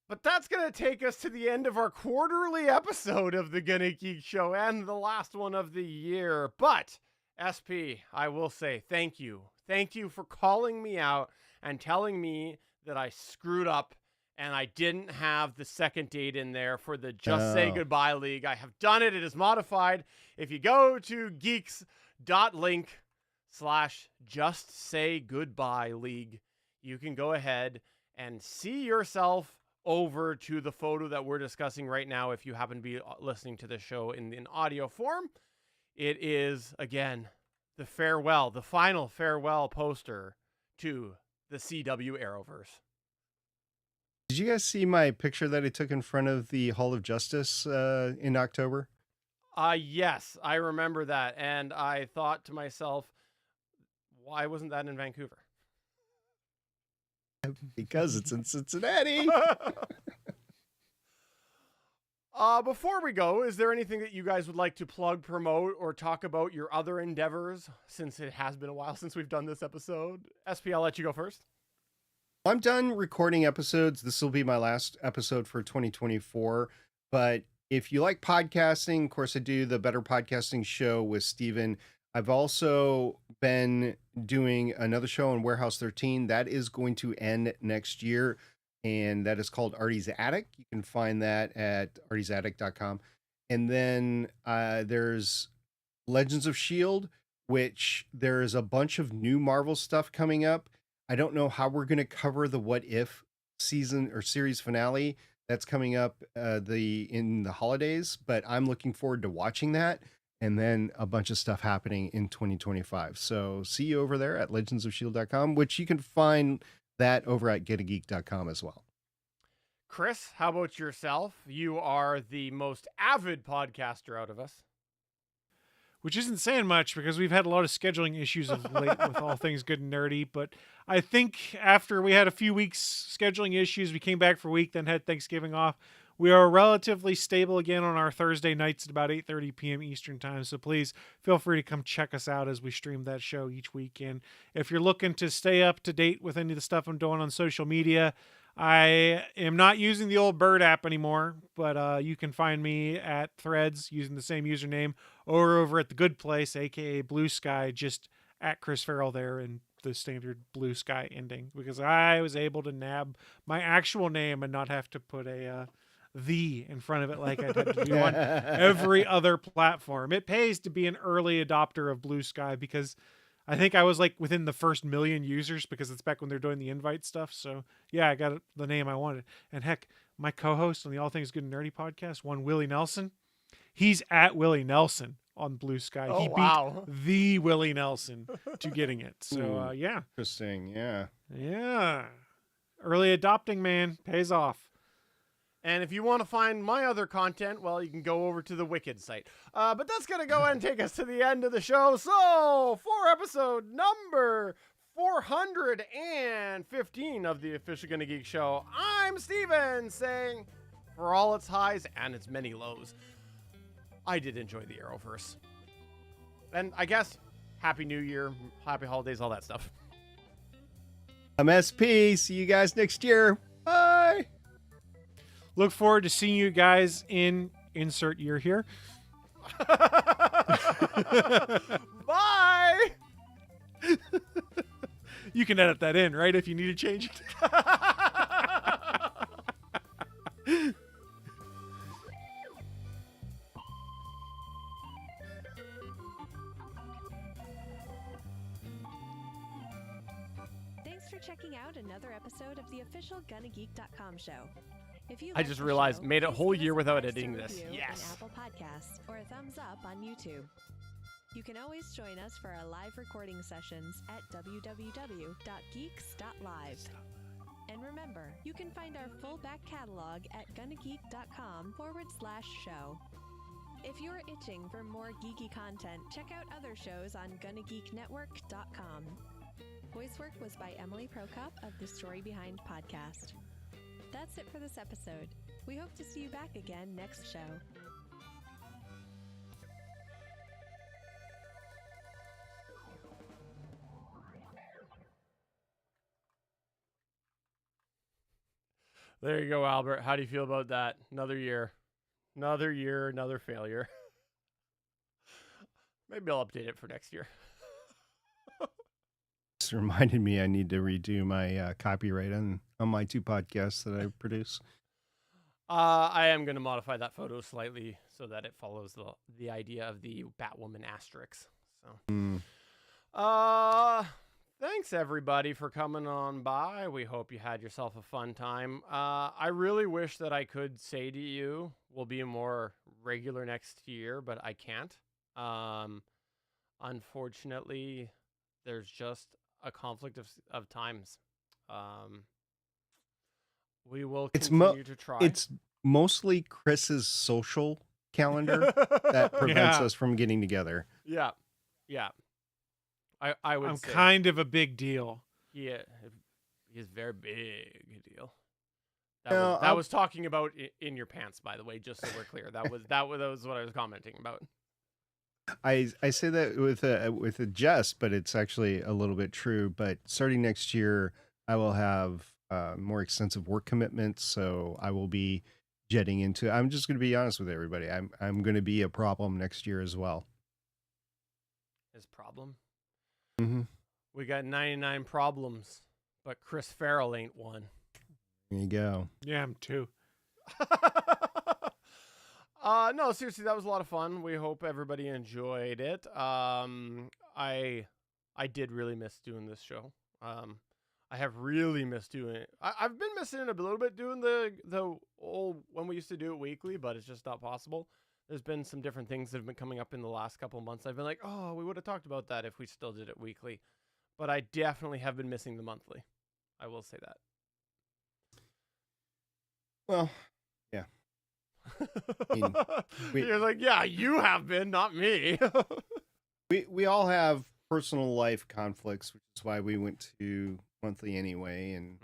But that's going to take us to the end of our quarterly episode of the GonnaGeek Show and the last one of the year. But, SP, I will say thank you. Thank you for calling me out and telling me that I screwed up and I didn't have the second date in there for the Just Say Goodbye League. I have done it. It is modified. If you go to geeks.link/Just Say Goodbye League, you can go ahead and see yourself over to the photo that we're discussing right now if you happen to be listening to the show in audio form. It is, again, the farewell, the final farewell poster to the CW Arrowverse. Did you guys see my picture that I took in front of the Hall of Justice in October? Yes, I remember that. And I thought to myself, why wasn't that in Vancouver? Because it's in Cincinnati. Before we go, is there anything that you guys would like to plug, promote, or talk about your other endeavors, since it has been a while since we've done this episode? SP, I'll let you go first. I'm done recording episodes. This will be my last episode for 2024. But if you like podcasting, of course, I do the Better Podcasting Show with Steven. I've also been doing another show on Warehouse 13. That is going to end next year, and that is called Artie's Attic. You can find that at artiesattic.com. And then there's Legends of S.H.I.E.L.D., which there's a bunch of new Marvel stuff coming up. I don't know how we're going to cover the What If season or series finale that's coming up in the holidays, but I'm looking forward to watching that. And then a bunch of stuff happening in 2025. So see you over there at legendsofshield.com, which you can find that over at GonnaGeek.com as well. Chris, how about yourself? You are the most avid podcaster out of us. Which isn't saying much because we've had a lot of scheduling issues of late with all things good and nerdy. But I think after we had a few weeks scheduling issues, we came back for a week, then had Thanksgiving off. We are relatively stable again on our Thursday nights at about 8:30 p.m. Eastern time. So please feel free to come check us out as we stream that show each weekend. If you're looking to stay up to date with any of the stuff I'm doing on social media, I am not using the old Bird app anymore, but you can find me at Threads using the same username, or over at the Good Place, aka Blue Sky, just at Chris Farrell there, and the standard Blue Sky ending, because I was able to nab my actual name and not have to put a the in front of it like I'd had to do on every other platform. It pays to be an early adopter of Blue Sky, because I think I was like within the first 1 million users, because it's back when they're doing the invite stuff. So yeah, I got the name I wanted. And heck, my co-host on the All Things Good and Nerdy podcast, one Willie Nelson, he's at Willie Nelson on Blue Sky. Oh, he wow. beat the Willie Nelson to getting it. So yeah. Interesting. Yeah. Yeah. Early adopting, man, pays off. And if you want to find my other content, well, you can go over to the Wicked site. But that's going to go and take us to the end of the show. So, for episode number 415 of the official Gonna Geek Show, I'm Steven saying, for all its highs and its many lows, I did enjoy the Arrowverse. And I guess, Happy New Year, Happy Holidays, all that stuff. I'm SP. See you guys next year. Bye. Look forward to seeing you guys in insert year here. Bye! You can edit that in, right? If you need to change it. Thanks for checking out another episode of the official GonnaGeek.com show. If you I like just the realized, show, made a please whole give us year a without 5-star editing this. review Yes. in Apple Podcasts or a thumbs up on YouTube. You can always join us for our live recording sessions at www.geeks.live. And remember, you can find our full back catalog at GonnaGeek.com/show. If you're itching for more geeky content, check out other shows on GonnaGeekNetwork.com. Voice work was by Emily Prokop of The Story Behind podcast. That's it for this episode. We hope to see you back again next show. There you go, Albert. How do you feel about that? Another year, another failure. Maybe I'll update it for next year. Just reminded me I need to redo my copyright on my 2 podcasts that I produce. I am going to modify that photo slightly so that it follows the idea of the Batwoman asterisk. So, thanks everybody for coming on by. We hope you had yourself a fun time. I really wish that I could say to you, we'll be more regular next year, but I can't. Unfortunately, there's just a conflict of times. We will It's continue to try. it's mostly Chris's social calendar that prevents Yeah. us from getting together. Yeah, yeah. I would I'm say kind of a big deal. yeah, he's very big deal. No, That was talking about in your pants, by the way, just so we're clear. That was what I was commenting about. I say that with a jest, but it's actually a little bit true. But starting next year, I will have more extensive work commitments, so I will be jetting into. I'm just going to be honest with everybody. I'm going to be a problem next year as well. His problem. Mm-hmm. We got 99 problems, but Chris Farrell ain't one. There you go. Yeah, I'm too. No, seriously, that was a lot of fun. We hope everybody enjoyed it. I did really miss doing this show. I have really missed doing it. I've been missing it a little bit doing the old when we used to do it weekly, but it's just not possible. There's been some different things that have been coming up in the last couple of months. I've been like, oh, we would have talked about that if we still did it weekly. But I definitely have been missing the monthly. I will say that. Well, yeah. mean, You're like, yeah, you have been, not me. we all have personal life conflicts, which is why we went to monthly anyway, and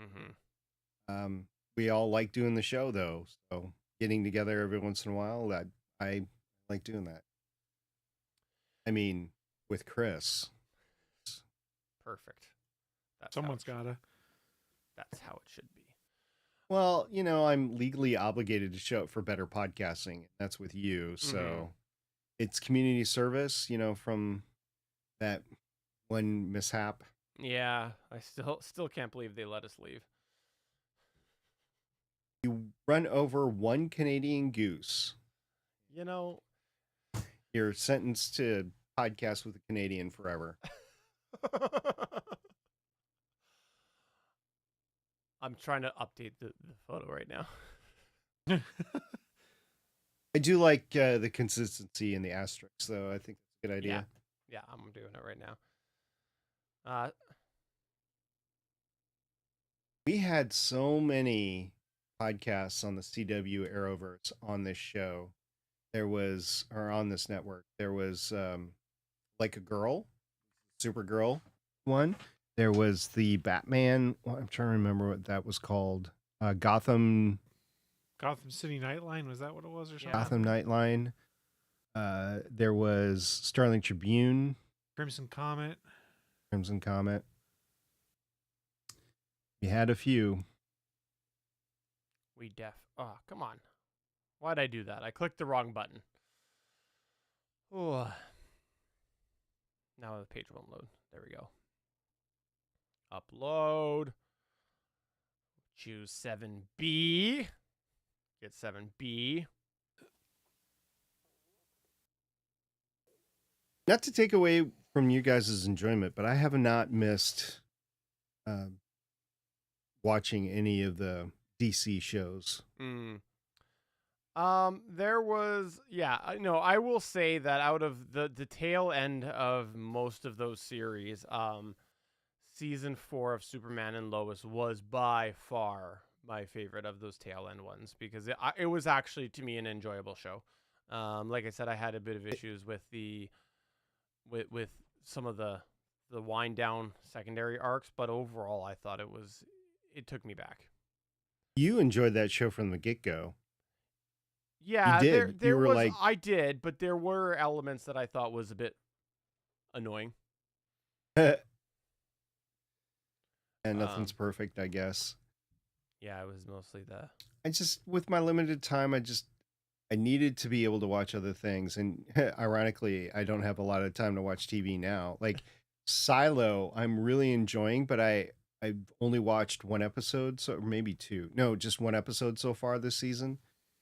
we all like doing the show though. So getting together every once in a while, that I like doing that. I mean, with Chris. Perfect. Someone's gotta. That's how it should be. Well, I'm legally obligated to show up for better podcasting. That's with you. So it's community service, from that one mishap. Yeah, I still can't believe they let us leave. You run over one Canadian goose. You're sentenced to podcast with a Canadian forever. I'm trying to update the photo right now. I do like the consistency in the asterisks, though. I think that's a good idea. Yeah, I'm doing it right now. We had so many podcasts on the CW Arrowverse on this show. Or on this network. There was Like a Girl, Supergirl one. There was the Batman. Well, I'm trying to remember what that was called. Gotham City Nightline, was that what it was or something? Gotham Nightline. There was Starling Tribune. Crimson Comet. We had a few. Oh, come on. Why'd I do that? I clicked the wrong button. Oh. Now the page won't load. There we go. Upload. Choose 7B. Get 7B. Not to take away from you guys' enjoyment, but I have not missed watching any of the DC shows. There was, I will say that out of the tail end of most of those series, season 4 of Superman and Lois was by far my favorite of those tail end ones because it was actually to me an enjoyable show. Like I said, I had a bit of issues with with some of the wind down secondary arcs, but overall I thought it took me back. You enjoyed that show from the get-go. Yeah, you did. There you were was, like, I did, but there were elements that I thought was a bit annoying. and nothing's perfect, I guess. Yeah, it was mostly with my limited time, I needed to be able to watch other things. And ironically, I don't have a lot of time to watch TV now. Like Silo, I'm really enjoying, but I've only watched one episode, so maybe two. No, just one episode so far this season.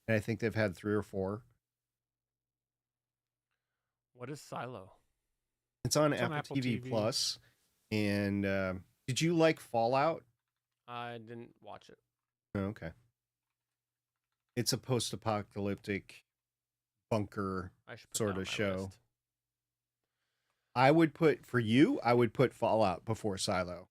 And I think they've had 3 or 4. What is Silo? It's on Apple TV Plus. And did you like Fallout? I didn't watch it. Oh, okay. It's a post-apocalyptic bunker sort of show. I would put Fallout before Silo.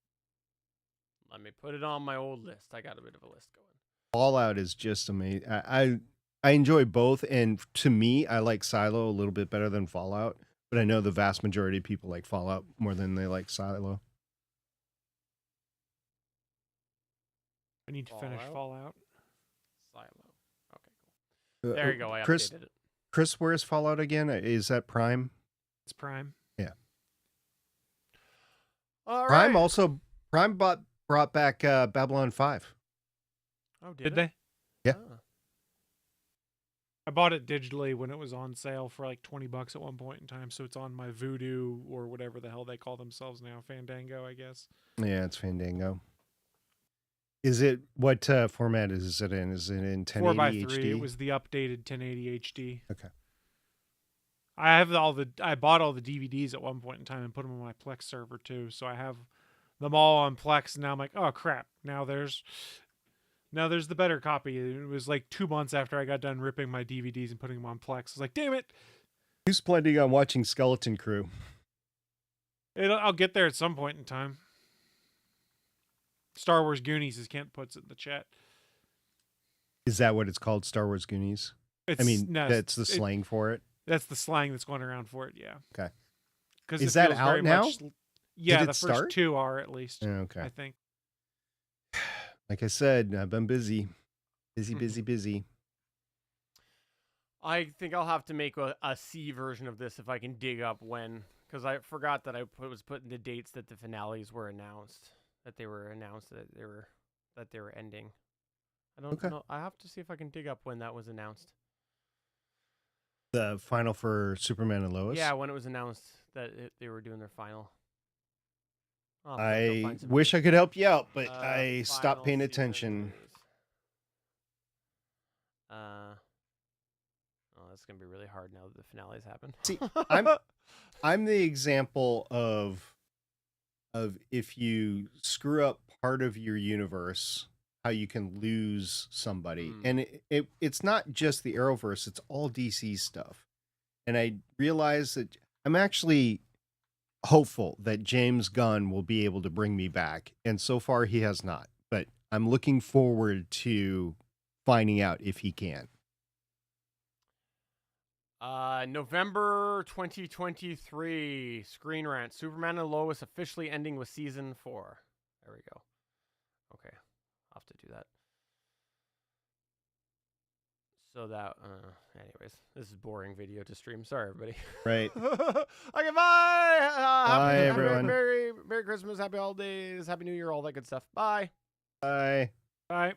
Let me put it on my old list. I got a bit of a list going. Fallout is just amazing. I enjoy both, and to me, I like Silo a little bit better than Fallout. But I know the vast majority of people like Fallout more than they like Silo. I need to finish Fallout. Silo. Okay, cool. There you go. I Chris, updated it. Chris, where's Fallout again? Is that Prime? It's Prime. Yeah. All Prime right. also brought back Babylon 5. Oh, Did they? Yeah. Ah. I bought it digitally when it was on sale for like $20 at one point in time, so it's on my Voodoo or whatever the hell they call themselves now, Fandango, I guess. Yeah, it's Fandango. Is it what format is it in? Is it in 1080 4x3. HD? It was the updated 1080 HD. Okay. I bought all the DVDs at one point in time and put them on my Plex server too, so I have them all on Plex. And now I'm like, oh crap! Now there's the better copy. It was like 2 months after I got done ripping my DVDs and putting them on Plex. I was like, damn it! Who's planning on watching Skeleton Crew? I'll get there at some point in time. Star Wars Goonies, as Kent puts it in the chat. Is that what it's called? Star Wars Goonies? That's the slang for it. That's the slang that's going around for it. Yeah. Okay. Because is that out now? Yeah, Did the it start? first 2 are at least. Okay. I think. Like I said, I've been busy. Busy. I think I'll have to make a C version of this if I can dig up when, because I forgot that I was putting the dates that the finales were announced, that they were ending. I don't know. I have to see if I can dig up when that was announced. The final for Superman and Lois? Yeah, when it was announced that they were doing their final. I wish I could help you out, but I stopped paying season attention. That's gonna be really hard now that the finales happen. See, I'm the example of if you screw up part of your universe, how you can lose somebody. And it's not just the Arrowverse, it's all DC stuff. And I realize that I'm actually hopeful that James Gunn will be able to bring me back. And so far he has not. But I'm looking forward to finding out if he can. November 2023, Screen Rant. Superman and Lois officially ending with season 4. There we go. Okay, I'll have to do that. So that, anyways, this is boring video to stream. Sorry, everybody. Right. Okay, bye. Bye, everyone. Merry Christmas, happy holidays, happy New Year, all that good stuff. Bye. Bye. Bye.